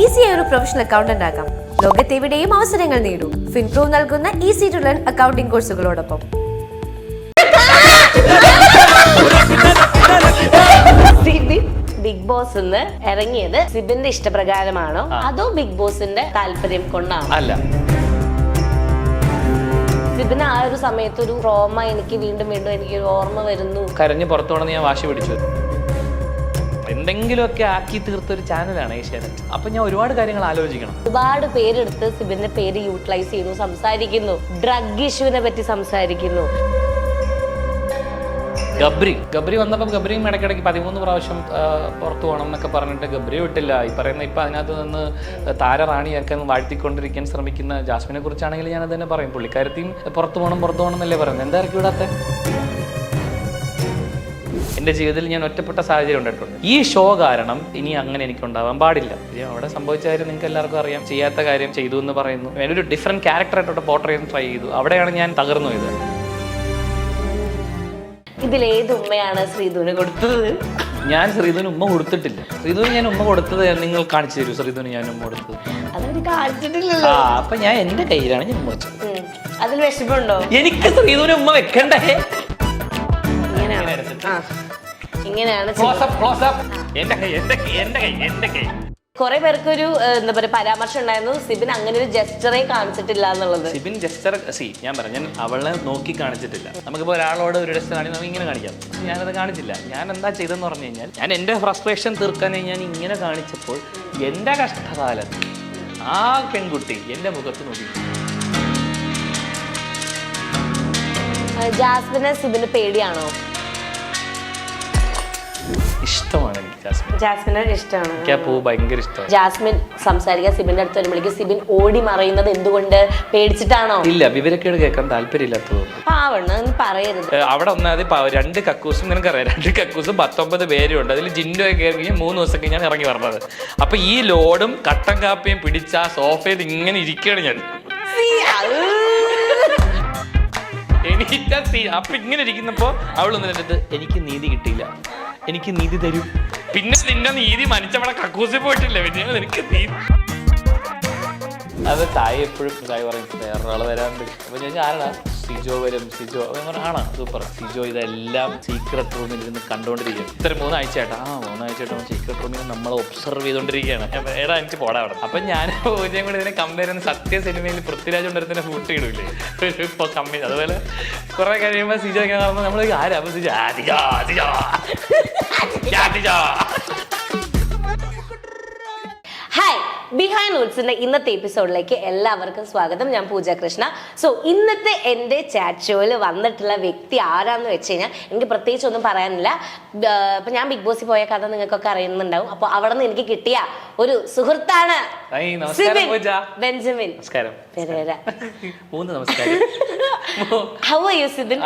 ഈസിയായ ഒരു professional accountant ആകാം. ലോകത്തെവിടെയും അവസരങ്ങൾ നേടൂ. ഫിൻപ്രോ നൽകുന്ന ഈസി ടു ലേൺ അക്കൗണ്ടിംഗ് കോഴ്സുകളോടൊപ്പം. ബിഗ് ബോസ് ഇറങ്ങിയത് സിബിന്റെ ഇഷ്ടപ്രകാരമാണോ അതോ ബിഗ് ബോസിന്റെ താല്പര്യം കൊണ്ടാണോ? അല്ല, സിബിന് ആ ഒരു സമയത്ത് ഒരു ട്രോമ എനിക്ക് വീണ്ടും എനിക്ക് ഓർമ്മ വരുന്നു. കരഞ്ഞ് പുറത്തു പോകണമെന്ന് ഞാൻ വാശി പിടിച്ചു. എന്തെങ്കിലുമൊക്കെ ആക്കി തീർത്തൊരു ചാനലാണ് ഏഷ്യാനെറ്റ്. അപ്പൊ ഞാൻ ഒരുപാട് കാര്യങ്ങൾ ആലോചിക്കണം. ഒരുപാട് പേരെടുത്ത് സിബിന്റെ പേര് യൂട്ടിലൈസ് ചെയ്യുന്നു, സംസാരിക്കുന്നു, ഡ്രഗ് ഇഷ്യൂവിനെ പറ്റി സംസാരിക്കുന്നു. ഗബ്രി വന്നപ്പം ഗബ്രിയും ഇടയ്ക്കിടയ്ക്ക് 13 പ്രാവശ്യം പുറത്തു പോകണം എന്നൊക്കെ പറഞ്ഞിട്ട് ഗബ്രി വിട്ടില്ല. ഈ പറയുന്ന ഇപ്പം അതിനകത്ത് നിന്ന് താരറാണിയൊക്കെ വാഴ്ത്തിക്കൊണ്ടിരിക്കാൻ ശ്രമിക്കുന്ന ജാസ്മിനെ കുറിച്ചാണെങ്കിൽ ഞാനത് തന്നെ പറയും. പുള്ളിക്കാരത്തെയും പുറത്തു പോകണം എന്നല്ലേ പറയുന്നത്. എന്താ ഇറക്കി വിടാത്ത? എൻ്റെ ജീവിതത്തിൽ ഞാൻ ഒറ്റപ്പെട്ട സാഹചര്യം ഉണ്ടായിട്ടുണ്ട്. ഈ ഷോ കാരണം ഇനി അങ്ങനെ എനിക്കുണ്ടാവാൻ പാടില്ല. അവിടെ സംഭവിച്ച കാര്യം നിങ്ങൾക്ക് എല്ലാവർക്കും അറിയാം. ചെയ്യാത്ത കാര്യം ചെയ്തു എന്ന് പറയുന്നു. ഞാനൊരു ഡിഫറെൻറ്റ് ക്യാരക്ടറായിട്ടോട്ട് പോർട്രേ ചെയ്യാൻ ട്രൈ ചെയ്തു. അവിടെയാണ് ഞാൻ തകർന്നു പോയത്. ഇതിലേത് ഉമ്മയാണ് ശ്രീധുവിന് കൊടുത്തത്? ഞാൻ ശ്രീധുവിന് ഉമ്മ കൊടുത്തിട്ടില്ല. ശ്രീധുവിന് ഞാൻ ഉമ്മ കൊടുത്തത് നിങ്ങൾ കാണിച്ചു തരൂ. ശ്രീധുവിന് ഞാൻ ഉമ്മ കൊടുത്തത് അതൊരു കാണിച്ചിട്ടില്ലല്ലോ. അപ്പൊ ഞാൻ എന്റെ കയ്യിലാണ് ഞാൻ ഉമ്മ വെച്ചത്. അതിൽ വിഷമമുണ്ടോ? എനിക്ക് ശ്രീധുവിന് ഉമ്മ വെക്കണ്ടേ? ഇങ്ങനെയാണ് കുറെ പേർക്ക് ഒരു എന്താ പറയുക പരാമർശം ഉണ്ടായിരുന്നു, സിബിൻ അങ്ങനെ ഒരു ജസ്റ്ററെ കാണിച്ചിട്ടില്ല എന്നുള്ളത്. സിബിൻ ജസ്റ്റർ ഞാൻ പറഞ്ഞു, ഞാൻ അവളെ നോക്കി കാണിച്ചിട്ടില്ല. നമുക്കിപ്പോൾ ഒരാളോട് ഒരു ജസ്റ്റർ കാണിച്ച് നമുക്ക് ഇങ്ങനെ കാണിക്കാം. ഞാനത് കാണിച്ചില്ല. ഞാൻ എന്താ ചെയ്തെന്ന് പറഞ്ഞു കഴിഞ്ഞാൽ, ഞാൻ എൻ്റെ ഫ്രസ്ട്രേഷൻ തീർക്കാൻ ഞാൻ ഇങ്ങനെ കാണിച്ചപ്പോൾ എൻ്റെ കഷ്ടകാലത്ത് ആ പെൺകുട്ടി എൻ്റെ മുഖത്ത് നോക്കി. ജാസ്മിനെ സിബിന് പേടിയാണോ? ഇഷ്ടമാണ് എനിക്ക് ജാസ്മിനെ ഇഷ്ടമാണ്. എനിക്ക് ആ പൂ ഭയങ്കര ഇഷ്ടമാണ്. ജാസ്മിൻ സംസാരിക്കാൻ സിബിന്റെ അടുത്ത് വരുമ്പോഴേക്കും സിബിൻ ഓടി മറയുന്നത് എന്തുകൊണ്ട്? പേടിച്ചിട്ടാണോ? ഇല്ല, വിവരക്കേട് കേൾക്കാൻ താല്പര്യമില്ലാത്തത്. പാവണ്ണം പറയരുത്. അവിടെ ഒന്നാമത് 2 കക്കൂസും നിനക്കറിയാം. 2 കക്കൂസും 19 പേരും ഉണ്ട്. അതിൽ ജിൻഡോ കയറി 3 ദിവസമൊക്കെ ഞാൻ ഇറങ്ങി പറഞ്ഞത്. അപ്പൊ ഈ ലോഡും കട്ടൻ കാപ്പിയും പിടിച്ച ആ സോഫയിൽ ഇങ്ങനെ ഇരിക്കുകയാണ് ഞാൻ. അപ്പൊ ഇങ്ങനെ ഇരിക്കുന്നപ്പോ അവളൊന്നും എന്നിട്ട് എനിക്ക് നീതി കിട്ടിയില്ല, എനിക്ക് നീതി തരൂ. പിന്നെ നിന്റെ നീതി മനുഷ്യവിടെ കക്കൂസിൽ പോയിട്ടില്ല, പിന്നെ നിനക്ക് നീതി. അത് തായ് എപ്പോഴും തായ് പറയും വേറൊരാള് വരാറുണ്ട്. അപ്പൊ ഞാൻ ആരാ? സിജോ വരും. സിജോ ആണ് സൂപ്പർ. സിജോ ഇതെല്ലാം സീക്രട്ട് റൂമിൽ ഇരുന്ന് കണ്ടുകൊണ്ടിരിക്കുകയാണ്. ഇത്ര 3 ആഴ്ചയായിട്ടാ 3 ആഴ്ചയായിട്ട് സീക്രട്ട് റൂമിൽ നമ്മൾ ഒബ്സർവ് ചെയ്തുകൊണ്ടിരിക്കുകയാണ്. ഏടാ എനിക്ക് പോടാ അവിടെ. അപ്പൊ ഞാൻ പൂജയും കൂടി ഇതിനെ കമ്പയർ ചെയ്യുന്ന സത്യ സിനിമയിൽ പൃഥ്വിരാജ് കൊണ്ടിരുന്ന ഫൂട്ട് ഇടൂലേ ഇപ്പൊ കമ്മി. അതുപോലെ കുറെ കഴിയുമ്പോൾ സിജോ ഒക്കെ കാണുമ്പോൾ നമ്മൾ ആരാ? അപ്പൊ സിജോ ഹായ്, ബിഹൈൻഡ് റൂട്ട്സിന്റെ ഇന്നത്തെ എപ്പിസോഡിലേക്ക് എല്ലാവർക്കും സ്വാഗതം. ഞാൻ പൂജ കൃഷ്ണ. സോ ഇന്നത്തെ എൻ്റെ ചാറ്റ് ഷോയിൽ വന്നിട്ടുള്ള വ്യക്തി ആരാന്ന് വെച്ച് കഴിഞ്ഞാൽ എനിക്ക് പ്രത്യേകിച്ച് ഒന്നും പറയാനില്ല. ഇപ്പൊ ഞാൻ ബിഗ് ബോസിൽ പോയ കഥ നിങ്ങൾക്കൊക്കെ അറിയുന്നുണ്ടാവും. അപ്പോൾ അവിടെ നിന്ന് എനിക്ക് കിട്ടിയ ഒരു സുഹൃത്താണ് Benjamin. How are you Sibin?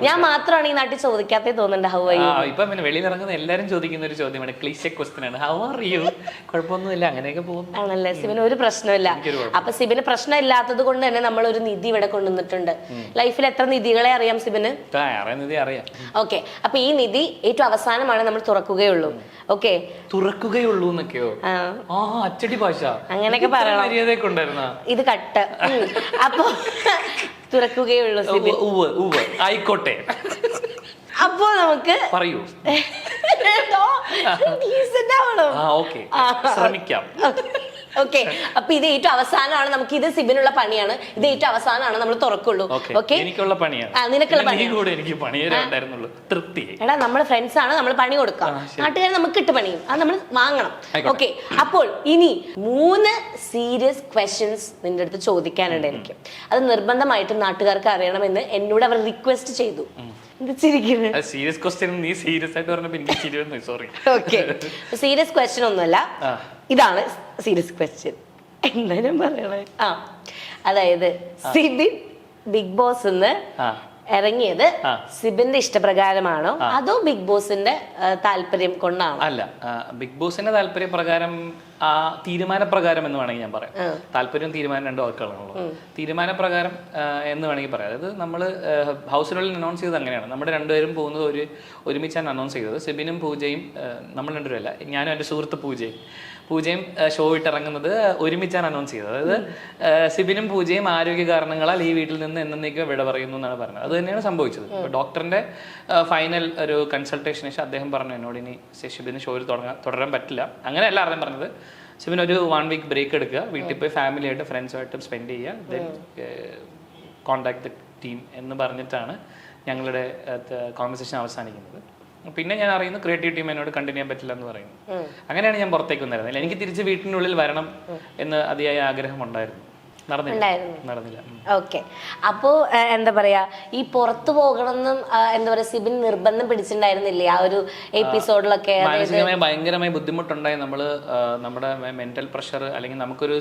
ഞാൻ മാത്രമാണ് ഈ നാട്ടിൽ ചോദിക്കാത്തേ തോന്നുന്നുണ്ട്. How are you? ഇപ്പൊ വെളിയിൽ ഇറങ്ങുന്ന എല്ലാരും ചോദിക്കുന്ന ഒരു ചോദ്യമാണ്, ക്ലീശ ക്വസ്റ്റ്യൻ ആണ്. How are you? കുഴപ്പമൊന്നുമില്ല, അങ്ങനെയൊക്കെ പോകുന്നു. ആണല്ലേ? സിബിന് ഒരു പ്രശ്നമില്ല. അപ്പൊ സിബിന് പ്രശ്നം ഇല്ലാത്തത് കൊണ്ട് തന്നെ നമ്മൾ ഒരു നിധി ഇവിടെ കൊണ്ടുവന്നിട്ടുണ്ട്. ലൈഫിൽ എത്ര നിധികളെ അറിയാം സിബിന്? അറിയാം. ഓക്കെ, അപ്പൊ ഈ നിധി ഏറ്റവും അവസാനമാണ് നമ്മൾ തുറക്കുകയുള്ളൂ. ഓക്കെ, തുറക്കുകയുള്ളൂ എന്നൊക്കെയോ? അച്ചടി ഭാഷ അങ്ങനെയൊക്കെ പറയണം. ഇത് കട്ട്. അപ്പൊ തുറക്കുകയുള്ളൂ സിബിൻ. ആയിക്കോട്ടെ. അപ്പോ നമുക്ക് പറയൂ. ശ്രമിക്കാം. ഓക്കെ, അപ്പൊ ഇത് ഏറ്റവും അവസാനമാണ്. നമുക്ക് ഇത് സിബിനുള്ള പണിയാണ്. ഇത് ഏറ്റവും അവസാനമാണ് നമ്മൾ തുറക്കുള്ളൂ. ഓക്കെ, എനിക്കുള്ള പണിയാണ്. നിനക്കുള്ള പണി. എടാ, നമ്മൾ ഫ്രണ്ട്സ് ആണ്, നമ്മൾ പണി കൊടുക്കാം. നാട്ടുകാർ നമുക്ക് ഇട്ട് പണിയും അത് നമ്മൾ വാങ്ങണം. ഓക്കെ, അപ്പോൾ ഇനി 3 സീരിയസ് ക്വസ്റ്റ്യൻസ് നിന്റെ അടുത്ത് ചോദിക്കാനുണ്ട് എനിക്ക്. അത് നിർബന്ധമായിട്ടും നാട്ടുകാർക്ക് അറിയണമെന്ന് എന്നോട് അവർ റിക്വസ്റ്റ് ചെയ്തു. സീരിയസ് ക്വസ്റ്റ്യൻ നീ സീരിയസ് ആയിട്ട് പറഞ്ഞപ്പോൾ എനിക്ക് ചിരി വന്നു. സോറി. ഓക്കെ, സീരിയസ് ക്വസ്റ്റ്യൻ ഒന്നുമല്ല, ഇതാണ് സീരിയസ് ക്വസ്റ്റ്യൻ. എന്താ ഞാൻ പറയണേ? അതായത് സിബിൻ ബിഗ് ബോസ് ഇറങ്ങിയത് സിബിന്റെ ഇഷ്ടപ്രകാരമാണോ അതോ ബിഗ് ബോസിന്റെ താല്പര്യം കൊണ്ടാണോ? അല്ല, ബിഗ് ബോസിന്റെ താല്പര്യ പ്രകാരം ആ തീരുമാനപ്രകാരം എന്ന് വേണമെങ്കിൽ ഞാൻ പറയാം. താല്പര്യവും തീരുമാനം രണ്ടും വാക്കുകളാണല്ലോ. തീരുമാനപ്രകാരം എന്ന് വേണമെങ്കിൽ പറയാം. അതായത് നമ്മൾ ഹൗസിനുള്ളിൽ അനൗൺസ് ചെയ്തത് അങ്ങനെയാണ്. നമ്മുടെ രണ്ടുപേരും പോകുന്നത് ഒരുമിച്ചാണ് അനൗൺസ് ചെയ്തത്. സിബിനും പൂജയും നമ്മൾ രണ്ടുപേരല്ല, ഞാനും എൻ്റെ സുഹൃത്ത് പൂജയും ഷോ ഇട്ടിറങ്ങുന്നത് ഒരുമിച്ചാണ് അനൗൺസ് ചെയ്തത്. അതായത് സിബിനും പൂജയും ആരോഗ്യ കാരണങ്ങളാൽ ഈ വീട്ടിൽ നിന്ന് എന്നേക്കും വിട പറയുന്നു എന്നാണ് പറഞ്ഞത്. അത് തന്നെയാണ് സംഭവിച്ചത്. ഡോക്ടറിന്റെ ഫൈനൽ ഒരു കൺസൾട്ടേഷന് ശേഷം അദ്ദേഹം പറഞ്ഞു എന്നോട് ഇനി സിബിന് ഷോയിൽ തുടരാൻ പറ്റില്ല. അങ്ങനെയല്ല ആദ്യം പറഞ്ഞത്. സിബിന് ഒരു 1 വീക്ക് ബ്രേക്ക് എടുക്കുക, വീട്ടിൽ പോയി ഫാമിലിയായിട്ട് ഫ്രണ്ട്സുമായിട്ടും സ്പെൻഡ് ചെയ്യുക, ദെൻ കോൺടാക്ട് ദ ടീം എന്ന് പറഞ്ഞിട്ടാണ് ഞങ്ങളുടെ കോൺവെർസേഷൻ അവസാനിക്കുന്നത്. പിന്നെ ഞാൻ അറിയുന്നു ക്രിയേറ്റീവ് ടീം എന്നോട് കണ്ടിന്യൂ ചെയ്യാൻ പറ്റില്ല എന്ന് പറയുന്നു. അങ്ങനെയാണ് ഞാൻ പുറത്തേക്ക് വന്നിരുന്നത്. എനിക്ക് തിരിച്ച് വീട്ടിനുള്ളിൽ വരണം എന്ന് അതിയായ ആഗ്രഹം ഉണ്ടായിരുന്നു. നടന്നില്ല. ഓക്കെ. അപ്പോ എന്താ പറയാ, ഈ പുറത്തു പോകണമെന്നും എന്താ പറയാ സിബിൻ നിർബന്ധം പിടിച്ചിട്ടുണ്ടായിരുന്നില്ലേ ആ ഒരു എപ്പിസോഡിലൊക്കെ? മാനസികമായി ഭയങ്കരമായി ബുദ്ധിമുട്ടുണ്ടായി. നമ്മുടെ മെന്റൽ പ്രഷർ അല്ലെങ്കിൽ നമുക്കൊരു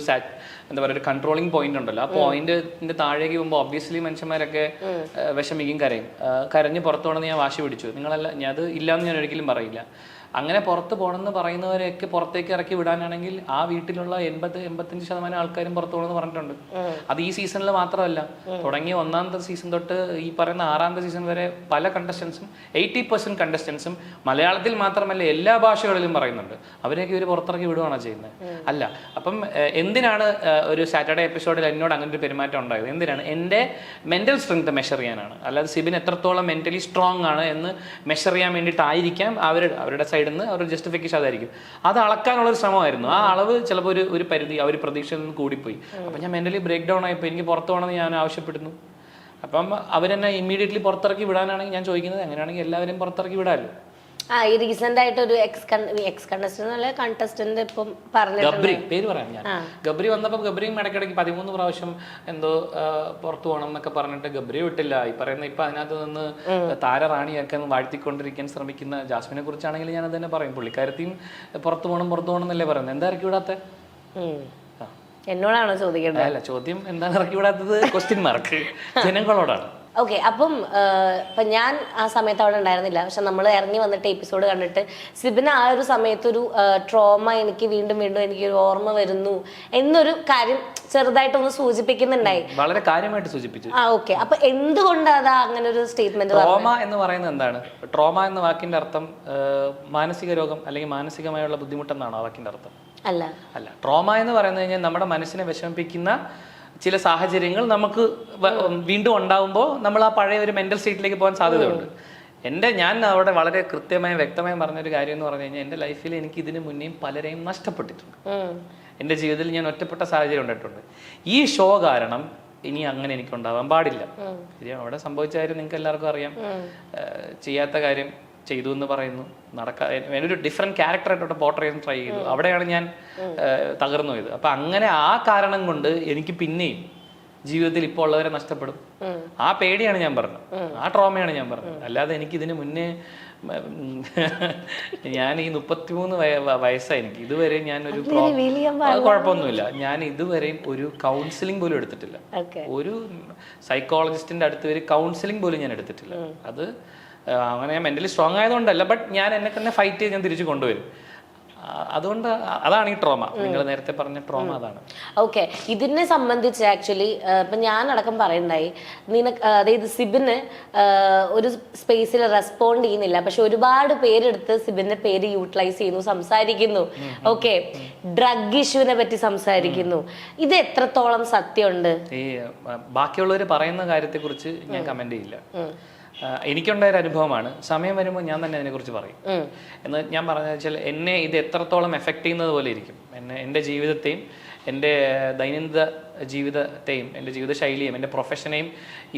എന്താ പറയുക ഒരു കൺട്രോളിങ് പോയിന്റ് ഉണ്ടല്ലോ, ആ പോയിന്റിന്റെ താഴേക്ക് പോകുമ്പോൾ ഒബ്വിയസ്ലി മനുഷ്യന്മാരൊക്കെ വിഷമിക്കും, കരഞ്ഞ് പുറത്തു പോകണമെന്ന് ഞാൻ വാശി പിടിച്ചു. നിങ്ങളല്ല, ഞാൻ അത് ഇല്ലാന്ന് ഞാൻ ഒരിക്കലും പറയില്ല. അങ്ങനെ പുറത്ത് പോകണമെന്ന് പറയുന്നവരെയൊക്കെ പുറത്തേക്ക് ഇറക്കി വിടാനാണെങ്കിൽ ആ വീട്ടിലുള്ള 80-85% ആൾക്കാരും പുറത്തു പോകണമെന്ന് പറഞ്ഞിട്ടുണ്ട്. അത് ഈ സീസണിൽ മാത്രമല്ല, തുടങ്ങിയ 1ാമത്തെ സീസൺ തൊട്ട് ഈ പറയുന്ന 6ാമത്തെ സീസൺ വരെ പല കണ്ടസ്റ്റൻസും 80% കണ്ടസ്റ്റൻസും മലയാളത്തിൽ മാത്രമല്ല എല്ലാ ഭാഷകളിലും പറയുന്നുണ്ട്. അവരെയൊക്കെ ഇവർ പുറത്തിറക്കി വിടുകയാണോ ചെയ്യുന്നത്? അല്ല. അപ്പം എന്തിനാണ് ഒരു സാറ്റർഡേ എപ്പിസോഡിൽ എന്നോട് അങ്ങനെ ഒരു പെരുമാറ്റം ഉണ്ടായത്? എന്തിനാണ്? എൻ്റെ മെന്റൽ സ്ട്രെങ്ത് മെഷർ ചെയ്യാനാണ്. അല്ലാതെ സിബിൻ എത്രത്തോളം മെന്റലി സ്ട്രോങ് ആണ് എന്ന് മെഷർ ചെയ്യാൻ വേണ്ടിയിട്ടായിരിക്കാം അവരുടെ സൈഡിൽ നിന്ന് അവർ ജസ്റ്റിഫിക്കേഷൻ അതായിരിക്കും. അത് അളക്കാനുള്ളൊരു ശ്രമമായിരുന്നു. ആ അളവ് ചിലപ്പോൾ ഒരു പരിധി അവർ പ്രതീക്ഷയിൽ നിന്ന് കൂടിപ്പോയി. അപ്പം ഞാൻ മെന്റലി ബ്രേക്ക് ഡൗൺ ആയിപ്പോൾ എനിക്ക് പുറത്തു പോകണമെന്ന് ഞാൻ ആവശ്യപ്പെടുന്നു. അപ്പം അവരെന്നെ ഇമ്മീഡിയറ്റ്ലി പുറത്തിറക്കി വിടാനാണെങ്കിൽ ഞാൻ ചോദിക്കുന്നത് അങ്ങനെയാണെങ്കിൽ എല്ലാവരും പുറത്തിറക്കി വിടാമല്ലോ. ഈ റീസെന്റ് ആയിട്ട് ഒരു എക്സ് കണ്ടസ്റ്റന്റ് ഇപ്പം ഗബ്രി, പേര് പറയാം ഞാൻ. ഗബ്രി വന്നപ്പോൾ ഗബ്രിയും ഇടയ്ക്കിടയ്ക്ക് 13 പ്രാവശ്യം എന്തോ പുറത്തു പോകണം എന്നൊക്കെ പറഞ്ഞിട്ട് ഗബ്രി വിട്ടില്ല. ഈ പറയുന്ന ഇപ്പൊ അതിനകത്ത് നിന്ന് താരറാണിയൊക്കെ വാഴ്ത്തിക്കൊണ്ടിരിക്കാൻ ശ്രമിക്കുന്ന ജാസ്മിനെ കുറിച്ചാണെങ്കിൽ ഞാൻ അത് തന്നെ പറയും. പുള്ളിക്കാരത്തെയും പുറത്തു പോകണം എന്നല്ലേ പറയുന്നത്. എന്താ ഇറക്കി വിടാത്ത? എന്നോടാണോ ചോദിക്കേണ്ടത്? അല്ല, ചോദ്യം എന്താണ് ഇറക്കി വിടാത്തത്? ക്വസ്റ്റ്യൻ മാർക്ക് ജനങ്ങളോടാണ്. ഓക്കെ. അപ്പം ഇപ്പം ഞാൻ ആ സമയത്ത് അവിടെ ഉണ്ടായിരുന്നില്ല. പക്ഷെ നമ്മൾ ഇറങ്ങി വന്നിട്ട് എപ്പിസോഡ് കണ്ടിട്ട് സിബിന് ആ ഒരു സമയത്തൊരു ട്രോമ എനിക്ക് വീണ്ടും എനിക്കൊരു ഓർമ്മ വരുന്നു എന്നൊരു കാര്യം ചെറുതായിട്ടൊന്ന് സൂചിപ്പിക്കുന്നുണ്ടായി. വളരെ കാര്യമായിട്ട് സൂചിപ്പിച്ചു. ഓക്കെ. അപ്പൊ എന്തുകൊണ്ടാണ് അങ്ങനെ ഒരു സ്റ്റേറ്റ്മെന്റ്? ട്രോമ എന്ന് പറയുന്നത് എന്താണ്? ട്രോമ എന്ന വാക്കിന്റെ അർത്ഥം മാനസിക രോഗം അല്ലെങ്കിൽ മാനസികമായുള്ള ബുദ്ധിമുട്ടെന്നാണ് ആ വാക്കിന്റെ അർത്ഥം. അല്ല. ട്രോമ എന്ന് പറയുന്നത് കഴിഞ്ഞാൽ നമ്മുടെ മനസ്സിനെ വിഷമിപ്പിക്കുന്ന ചില സാഹചര്യങ്ങൾ നമുക്ക് വീണ്ടും ഉണ്ടാകുമ്പോൾ നമ്മൾ ആ പഴയ ഒരു മെന്റൽ സ്റ്റേറ്റിലേക്ക് പോകാൻ സാധ്യതയുണ്ട്. ഞാൻ അവിടെ വളരെ കൃത്യമായും വ്യക്തമായും പറഞ്ഞൊരു കാര്യം എന്ന് പറഞ്ഞു കഴിഞ്ഞാൽ എൻ്റെ ലൈഫിൽ എനിക്ക് ഇതിനു മുന്നേയും പലരെയും നഷ്ടപ്പെട്ടിട്ടുണ്ട്. എൻ്റെ ജീവിതത്തിൽ ഞാൻ ഒറ്റപ്പെട്ട സാഹചര്യം ഉണ്ടായിട്ടുണ്ട്. ഈ ഷോ കാരണം ഇനി അങ്ങനെ എനിക്ക് ഉണ്ടാവാൻ പാടില്ല. ശരിയാണ്. അവിടെ സംഭവിച്ച കാര്യം നിങ്ങൾക്ക് എല്ലാവർക്കും അറിയാം. ചെയ്യാത്ത കാര്യം ചെയ്തു എന്ന് പറയുന്നു. ഒരു ഡിഫറെന്റ് ക്യാരക്ടറായിട്ട് പോർട്രേ ചെയ്യാൻ ട്രൈ ചെയ്തു. അവിടെയാണ് ഞാൻ തകർന്നു പോയത്. അപ്പൊ അങ്ങനെ ആ കാരണം കൊണ്ട് എനിക്ക് പിന്നെയും ജീവിതത്തിൽ ഇപ്പോൾ ഉള്ളവരെ നഷ്ടപ്പെടും. ആ പേടിയാണ് ഞാൻ പറഞ്ഞത്. ആ ട്രോമയാണ് ഞാൻ പറഞ്ഞത്. അല്ലാതെ എനിക്ക് ഇതിന് മുന്നേ ഞാൻ ഈ 33 വയസ്സായി. എനിക്ക് ഇതുവരെ ഞാൻ ഒരു കുഴപ്പമൊന്നുമില്ല. ഞാൻ ഇതുവരെയും ഒരു കൗൺസിലിംഗ് പോലും എടുത്തിട്ടില്ല. ഒരു സൈക്കോളജിസ്റ്റിന്റെ അടുത്ത് ഒരു കൗൺസിലിംഗ് പോലും ഞാൻ എടുത്തിട്ടില്ല. അത് അങ്ങനെ മെന്റലി സ്ട്രോങ് ആയതുകൊണ്ടല്ല, ബട്ട് ഞാൻ എന്നെ തന്നെ ഫൈറ്റ് ചെയ്ത് ഞാൻ തിരിച്ചു കൊണ്ടുവരും. അതുകൊണ്ട് അതാണ് ഈ ട്രോമ. നിങ്ങൾ നേരത്തെ പറഞ്ഞ ട്രോമ അതാണ്. ഓക്കെ. ഇതിനെ സംബന്ധിച്ച് ആക്ച്വലി ഇപ്പൊ ഞാൻ അടക്കം പറയുണ്ടായി, അതായത് സിബിന് ഒരു സ്പേസിൽ റെസ്പോണ്ട് ചെയ്യുന്നില്ല. പക്ഷെ ഒരുപാട് പേരെടുത്ത് സിബിന്റെ പേര് യൂട്ടിലൈസ് ചെയ്യുന്നു, സംസാരിക്കുന്നു. ഓക്കെ. ഡ്രഗ് ഇഷ്യൂവിനെ പറ്റി സംസാരിക്കുന്നു. ഇത് എത്രത്തോളം സത്യമുണ്ട്? ഈ ബാക്കിയുള്ളവർ പറയുന്ന കാര്യത്തെ കുറിച്ച് ഞാൻ കമന്റ് ചെയ്യില്ല. എനിക്കുണ്ടായൊരു അനുഭവമാണ്. സമയം വരുമ്പോൾ ഞാൻ തന്നെ അതിനെക്കുറിച്ച് പറയും. എന്ന് ഞാൻ പറഞ്ഞ വെച്ചാൽ എന്നെ ഇത് എത്രത്തോളം എഫക്റ്റ് ചെയ്യുന്നത് പോലെ ഇരിക്കും. എൻ്റെ ജീവിതത്തെയും എൻ്റെ ദൈനംദിന ജീവിതത്തെയും എൻ്റെ ജീവിതശൈലിയും എൻ്റെ പ്രൊഫഷനെയും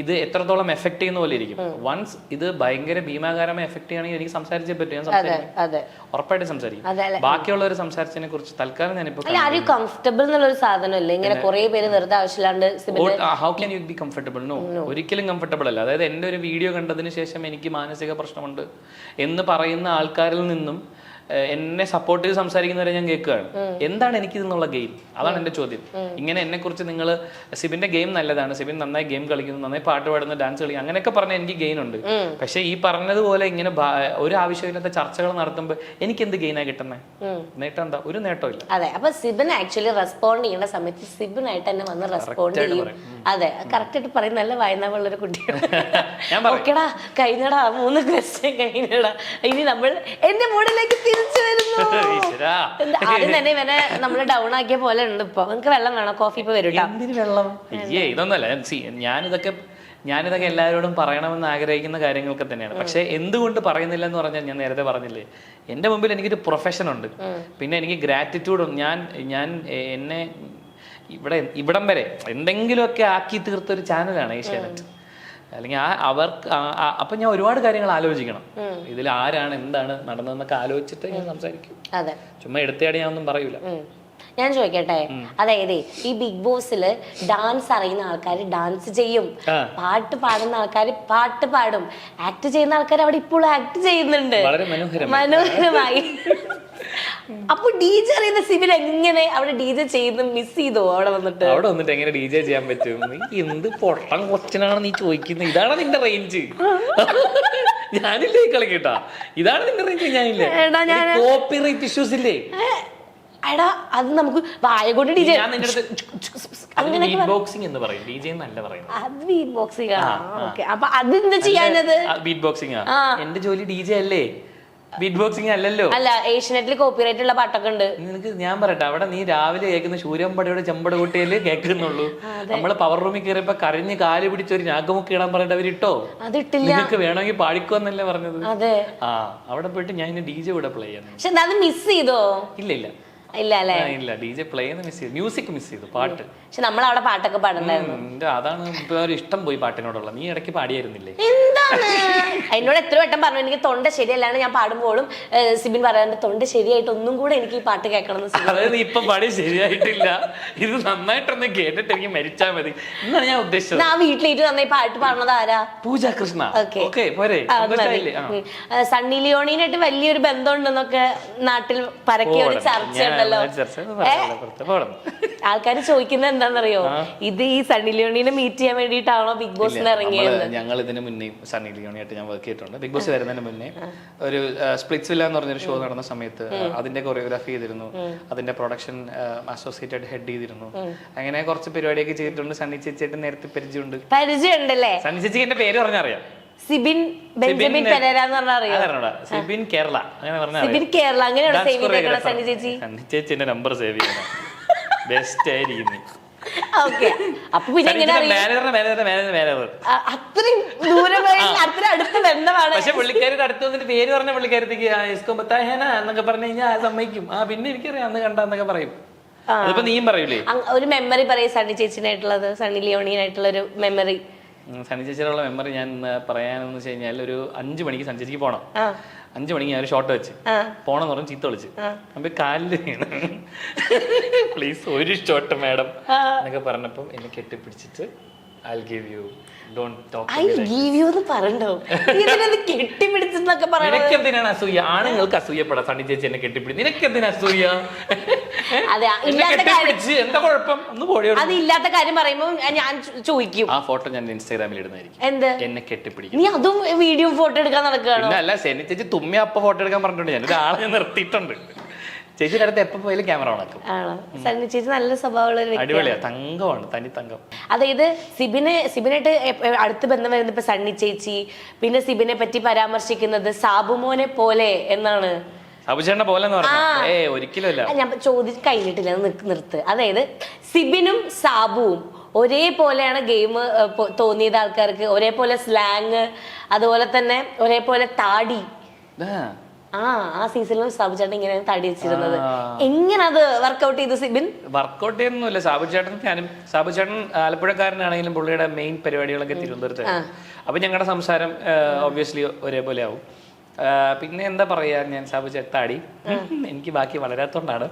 ഇത് എത്രത്തോളം എഫക്ട് ചെയ്യുന്ന പോലെ ഇരിക്കും. വൺസ് ഇത് ഭയങ്കര ഭീമാകാരമായി എഫക്ട് ചെയ്യുകയാണെങ്കിൽ എനിക്ക് സംസാരിച്ചേ പറ്റും. ഞാൻ സംസാരിക്കും, ഉറപ്പായിട്ട് സംസാരിക്കും. ബാക്കിയുള്ളവർ സംസാരിച്ചതിനെ കുറിച്ച് തൽക്കാലം ഞാനിപ്പോ കംഫർട്ടബിൾ എന്നുള്ളൊരു സാധനമല്ലേ ഇങ്ങനെ കുറെ പേര് വെറുതെ ആവശ്യമില്ലാണ്ട്. How can you be comfortable? No, ഒരിക്കലും കംഫർട്ടബിൾ അല്ല. അതായത് എൻ്റെ ഒരു വീഡിയോ കണ്ടതിന് ശേഷം എനിക്ക് മാനസിക പ്രശ്നമുണ്ട് എന്ന് പറയുന്ന ആൾക്കാരിൽ നിന്നും എന്നെ സപ്പോർട്ട് ചെയ്ത് സംസാരിക്കുന്നവരെ ഞാൻ കേൾക്കുകയാണ്. എന്താണ് എനിക്ക് ഇതിനുള്ള ഗെയിം? അതാണ് എൻ്റെ ചോദ്യം. ഇങ്ങനെ എന്നെ കുറിച്ച് നിങ്ങൾ സിബിന്റെ ഗെയിം നല്ലതാണ്, സിബിൻ നന്നായി ഗെയിം കളിക്കുന്നു, നന്നായി പാട്ട് പാടുന്നു, ഡാൻസ് കളിക്കുന്നു, അങ്ങനെയൊക്കെ പറഞ്ഞാൽ എനിക്ക് ഗെയിൻ ഉണ്ട്. പക്ഷെ ഈ പറഞ്ഞതുപോലെ ഇങ്ങനെ ഒരു ആവശ്യമില്ലാത്ത ചർച്ചകൾ നടത്തുമ്പോൾ എനിക്ക് എന്ത് ഗെയിനാണ് കിട്ടുന്നത്? നേട്ടം എന്താ? ഒരു നേട്ടവും ഇല്ല. അതെ, അപ്പൊ സിബിൻ ആക്ച്വലി റെസ്പോണ്ട് ചെയ്യേണ്ട സമയത്ത് സിബിനായിട്ട് തന്നെ വന്ന് റെസ്പോണ്ട് ചെയ്യും. അതെ, കറക്റ്റ് ആയിട്ട് പറയും. നല്ല വായനാവുള്ളൊരു കുട്ടിയാണ്. ഓക്കെടാ, കഴിഞ്ഞടാ 3 ക്വസ്റ്റ്യൻ കഴിഞ്ഞടാ, ഇനി നമ്മൾ എന്റെ മൂഡിലേക്ക് തിരിച്ചു വരുന്നു. ആദ്യം തന്നെ ഇവനെ നമ്മള് ഡൗൺ ആക്കിയ പോലെ ഉണ്ട്. ഇപ്പൊ നിങ്ങക്ക് വെള്ളം വേണോ? കോഫി ഇപ്പൊ വരും. എന്തിന് വെള്ളം? ഇതൊന്നല്ല. ഞാനിതൊക്കെ എല്ലാവരോടും പറയണമെന്ന് ആഗ്രഹിക്കുന്ന കാര്യങ്ങളൊക്കെ തന്നെയാണ്. പക്ഷെ എന്തുകൊണ്ട് പറയുന്നില്ല എന്ന് പറഞ്ഞാൽ, ഞാൻ നേരത്തെ പറഞ്ഞില്ലേ, എൻ്റെ മുമ്പിൽ എനിക്കൊരു പ്രൊഫഷൻ ഉണ്ട്, പിന്നെ എനിക്ക് ഗ്രാറ്റിറ്റ്യൂഡ് ഉണ്ട്. ഞാൻ എന്നെ ഇവിടം വരെ എന്തെങ്കിലുമൊക്കെ ആക്കി തീർത്തൊരു ചാനലാണ് ഏഷ്യാനെറ്റ്. അല്ലെങ്കിൽ അപ്പൊ ഞാൻ ഒരുപാട് കാര്യങ്ങൾ ആലോചിക്കണം. ഇതിൽ ആരാണ് എന്താണ് നടന്നതെന്നൊക്കെ ആലോചിച്ചിട്ട് ഞാൻ സംസാരിക്കും. ചുമ്മാ എടുത്തയാടി ഞാൻ ഒന്നും പറയൂല. ഞാൻ ചോദിക്കട്ടെ, അതായത് ഈ ബിഗ് ബോസില് ഡാൻസ് അറിയുന്ന ആൾക്കാർ ഡാൻസ് ചെയ്യും, പാട്ട് പാടുന്ന ആൾക്കാർ പാട്ട് പാടും, ആക്ട് ചെയ്യുന്ന ആൾക്കാർ അവിടെ ഇപ്പോഴും ആക്ട് ചെയ്യുന്നുണ്ട് മനോഹരമായി. അപ്പൊ DJ അറിയുന്ന സിബിൻ എങ്ങനെ അവിടെ DJ ചെയ്യുന്നു? മിസ് ചെയ്തോ അവിടെ വന്നിട്ട് എങ്ങനെ DJ ചെയ്യാൻ പറ്റും? നീ എന്ത് പൊട്ടൻ ക്വസ്റ്റ്യനാണ് നീ ചോദിക്കുന്നത്? ഇതാണ് നിന്റെ റേഞ്ച്? ഞാനില്ലേ കളിക്കട്ടാ, ഇതാണ് നിന്റെ റേഞ്ച്. ഞാനില്ലേ കോപ്പിറൈറ്റ് ഇഷ്യൂസ് ഇല്ലേ? എടാ, അത് നമുക്ക് വായ കൊണ്ട് DJ ബോക്സിംഗ് എന്ന് പറയും, DJ എന്നല്ല പറയുന്നത്. അത് ബീറ്റ് ബോക്സിംഗ് ആണ്. ഓക്കേ, അപ്പൊ അതെന്താ ചെയ്യാനത്? ബീറ്റ് ബോക്സിംഗ് എന്റെ ജോലി. DJ അല്ലേ, ബീറ്റ് ബോക്സിംഗ് അല്ലല്ലോ. അല്ല, ഏഷ്യനെറ്റിൽ കോപ്പിറൈറ്റ് ഉള്ള പാട്ടൊക്കെ ഉണ്ട്. നിനക്ക് ഞാൻ പറയട്ടെ, അവിടെ നീ രാവിലെ കേൾക്കുന്ന ശൂര്യമ്പടയുടെ ചെമ്പടകുട്ടിയില് കേൾക്കുന്നുള്ളൂ. നമ്മള് പവർ റൂമിൽ കയറിയപ്പോ കരഞ്ഞ് കാല് പിടിച്ചൊരു ഞാഗമുക്ക് ഇടാൻ പറഞ്ഞിട്ട് അവരിട്ടോ. അതിട്ടില്ല. നിനക്ക് വേണമെങ്കിൽ പാടിക്കോന്നല്ലേ പറഞ്ഞത്? അതെ. അവിടെ പോയിട്ട് ഞാൻ ഇന്ന് DJ കൂടെ പ്ലേ ചെയ്യുന്നു. പക്ഷെ അത് മിസ് ചെയ്തോ? ഇല്ല ഇല്ല, DJ പ്ലേ ചെയ്യുന്ന മിസ് ചെയ്തു, മ്യൂസിക് മിസ് ചെയ്തു, പാട്ട്. പക്ഷെ നമ്മൾ അവിടെ പാട്ടൊക്കെ പാടണ്ടായിരുന്നു. അതാണ് ഇപ്പൊ ഒരു ഇഷ്ടം പോയി പാട്ടിനോടുള്ള. നീ ഇടയ്ക്ക് പാടിയായിരുന്നില്ലേ? എന്താണ് എന്നോട് എത്ര വട്ടം പറഞ്ഞു എനിക്ക് തൊണ്ട ശരിയല്ലാണ്ട് ഞാൻ പാടുമ്പോഴും സിബിൻ പറയാറുണ്ട് തൊണ്ട ശരിയായിട്ട് ഒന്നും കൂടെ എനിക്ക് ഈ പാട്ട് കേൾക്കണം. അതായത് ഇപ്പൊ പാടി ശരിയായിട്ടില്ല, ഇത് നന്നായിട്ടൊന്ന് കേട്ടിട്ട് എനിക്ക് മരിച്ചാൽ മതി എന്നാണ് ഞാൻ ഉദ്ദേശിച്ചത്. ആ വീട്ടിലേക്ക് നന്നായി പാട്ട് പാടുന്നത് ആരാ? പൂജ കൃഷ്ണ. സണ്ണി ലിയോണിനായിട്ട് വലിയൊരു ബന്ധമുണ്ടെന്നൊക്കെ നാട്ടിൽ പരക്കിയ ഒരു ചർച്ചയുണ്ടല്ലോ. ആൾക്കാർ ചോദിക്കുന്നത് എന്താണെന്നറിയോ, ഇത് ഈ സണ്ണി ലിയോണിനെ മീറ്റ് ചെയ്യാൻ വേണ്ടിയിട്ടാണോ ബിഗ് ബോസിന് ഇറങ്ങിയത്? ഞങ്ങൾ ഇതിന് മുന്നേ സണ്ണി ലിയോണിയായിട്ട് ഞാൻ വർക്ക് ചെയ്തിട്ടുണ്ട്. ബിഗ് ബോസ് വരുന്നതിന് മുന്നേ ഒരു സ്പ്ലിറ്റ്സ് വില്ല എന്ന് പറഞ്ഞൊരു ഷോ നടന്ന സമയത്ത് അതിന്റെ കൊറിയോഗ്രാഫി ചെയ്തിരുന്നു, അതിന്റെ പ്രൊഡക്ഷൻ അസോസിയേറ്റഡ് ഹെഡ് ചെയ്തിരുന്നു. അങ്ങനെ കുറച്ച് പരിപാടിയൊക്കെ ചെയ്തിട്ടുണ്ട്. സണ്ണി ചേച്ചിയായിട്ട് നേരത്തെ പരിചയമുണ്ടല്ലേ? സണ്ണി ചേച്ചിക്ക് എന്റെ പേര് പറഞ്ഞറിയാം, സിബിൻ ബെഞ്ചമിൻ പെരേര എന്ന് പറഞ്ഞാൽ അറിയോ? സിബിൻ കേരള അങ്ങനെ പറഞ്ഞാൽ സിബിൻ കേരള അങ്ങനെയാണ് സേവ് ചെയ്തേക്കണം. സണ്ണി ചേച്ചി, സണ്ണി ചേച്ചിന്റെ നമ്പർ സേവ് ചെയ്യണം. ബെസ്റ്റ് ആയിരിക്കും. അപ്പൊ പിന്നെ അത്രയും ദൂരമായി അത്ര അടുത്ത ബന്ധമാണ്. പക്ഷെ പുള്ളിക്കാരി അടുത്ത് വന്നിട്ട് പേര് പറഞ്ഞ പുള്ളിക്കാരത്തേക്ക് എന്നൊക്കെ പറഞ്ഞു കഴിഞ്ഞാൽ സമ്മതിക്കും. പിന്നെ എനിക്കറിയാം അന്ന് കണ്ടെന്നൊക്കെ പറയും. അതിപ്പോ നീയും പറയൂലേ? ഒരു മെമ്മറി പറയും സണ്ണി ചേച്ചിനായിട്ടുള്ളത്, സണ്ണി ലിയോണിനായിട്ടുള്ള ഒരു മെമ്മറി. സണ്ണി ചേച്ചിയുള്ള മെമ്മറി ഞാൻ പറയാനെന്ന് വെച്ച് കഴിഞ്ഞാൽ, ഒരു 5 മണിക്ക് സണ്ണി ചേച്ചിക്ക് പോണം. 5 മണിക്ക് ഞാൻ ഒരു ഷോട്ട് വെച്ച് പോണെന്ന് പറഞ്ഞ് ചീത്ത വിളിച്ച് അപ്പൊ കാലില് വീണ് പ്ലീസ് ഒരു ഷോട്ട് മാഡം എന്നൊക്കെ പറഞ്ഞപ്പം എന്നെ കെട്ടിപ്പിടിച്ചിട്ട് I'll give you, don't talk to me like നിനക്ക് എന്തിനാണ് അസൂയ? ആണുങ്ങൾക്ക് അസൂയപ്പെടാം. സണ്ണി ചേച്ചി എന്നെ കെട്ടിപ്പിടിച്ച് നിനക്ക് എന്തിനാ അസൂയ? എന്താ കുഴപ്പം? ഒന്ന് പോടിയോ. അത് ഇല്ലാത്ത കാര്യം പറയുമ്പോ ഞാൻ ചോദിക്കും. ആ ഫോട്ടോ ഞാൻ ഇൻസ്റ്റാഗ്രാമിൽ ഇടുന്നതായിരിക്കും. എന്ത്? എന്നെ കെട്ടിപ്പിടിക്കും. നീ അതും വീഡിയോ ഫോട്ടോ എടുക്കാൻ നടക്കുകയാണോ? അല്ല, സണ്ണി ചേച്ചി തുമ്മി അപ്പ ഫോട്ടോ എടുക്കാൻ പറഞ്ഞിട്ടുണ്ട്. ഞാൻ ഒരാളെ ഞാൻ നിർത്തിയിട്ടുണ്ട്. ചേച്ചിയുടെ അടുത്ത് എപ്പോ പോയാലും ക്യാമറ ഓണാക്കും. സണ്ണി ചേച്ചി നല്ല സ്വഭാവമുള്ള ഒരു അടിപൊളിയാ, തങ്കമാണ്, തനി തങ്കം. അതായത് സിബിനായിട്ട് അടുത്ത് ബന്ധം വരുന്നത് ഇപ്പൊ സണ്ണി ചേച്ചി, പിന്നെ സിബിനെ പറ്റി പരാമർശിക്കുന്നത് സാബുമോനെ പോലെ എന്നാണ്. സാബുചേട്ടനെ പോലെ ഒരിക്കലും ഞാൻ ചോദിച്ചു കഴിഞ്ഞിട്ടില്ല, നിർത്ത്. അതായത് സിബിനും സാബുവും ഒരേപോലെയാണ് ഗെയിം തോന്നിയത് ആൾക്കാർക്ക്, ഒരേപോലെ സ്ലാങ്, അതുപോലെ തന്നെ ഒരേപോലെ താടി. ആ സീസണിലും സാബുചേട്ടൻ ഇങ്ങനെ തടി വെച്ചിരുന്നത്. എങ്ങനെ അത് വർക്ക്ഔട്ട് ചെയ്തു സിബിൻ? വർക്ക്ഔട്ട് ചെയ്യുന്നില്ല. സാബുചേട്ടൻ ആലപ്പുഴക്കാരനാണെങ്കിലും പുള്ളിയുടെ മെയിൻ പരിപാടികളൊക്കെ തിരുവനന്തപുരത്ത്. അപ്പൊ ഞങ്ങളുടെ സംസാരം ഒബ്വിയസ്ലി ഒരേപോലെ ആവും. പിന്നെ എന്താ പറയാ, ഞാൻ സാബുചേട്ടൻ താടി എനിക്ക് ബാക്കി വളരാത്തോണ്ടാണ്.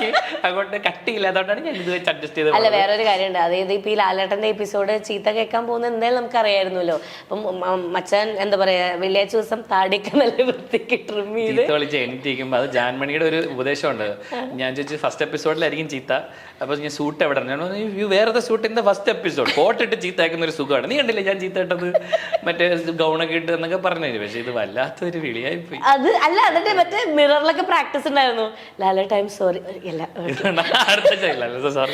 എനിക്ക് അങ്ങോട്ട് കട്ടിയില്ല, അതുകൊണ്ടാണ് ഞാൻ ഇത് വെച്ച് അഡ്ജസ്റ്റ് ചെയ്ത്. അല്ല, വേറൊരു കാര്യമുണ്ട്. അതായത് ഇപ്പൊ ഈ ലാലേട്ടന്റെ എപ്പിസോഡ് ചീത്ത കേൾക്കാൻ പോകുന്ന എന്തായാലും നമുക്ക് അറിയായിരുന്നല്ലോ. അപ്പം മച്ചാൻ എന്താ പറയാ, വെള്ളിയാഴ്ച ദിവസം താടിയൊക്കെ നല്ല വൃത്തിക്ക് ട്രിം ചെയ്ത് ചീത്ത വിളിച്ച് എണീറ്റിരിക്കുമ്പോൾ അത് ജാൻമണിയുടെ ഒരു ഉപദേശമുണ്ട്. ഞാൻ ചോദിച്ചു ഫസ്റ്റ് എപ്പിസോഡിലായിരിക്കും ചീത്ത, അപ്പൊ ഞാൻ സൂട്ട് എവിടെ വേറെ suit in the first episode, കോട്ടിട്ട് ചീത്തയാക്കുന്ന ഒരു സുഖമാണ്. നീ കണ്ടില്ലേ ഞാൻ ചീത്ത ഇട്ടത്, മറ്റേ ഗൗണൊക്കെ ഇട്ട് എന്നൊക്കെ പറഞ്ഞു. പക്ഷെ ഇത് വല്ലാത്തൊരു വിളിയായി പോയി. അത് അല്ല, അതിന്റെ മറ്റേ മിററിലൊക്കെ പ്രാക്ടീസ് ഉണ്ടായിരുന്നു. ലാലേട്ട ഐ എം സോറി അടുത്ത സോറി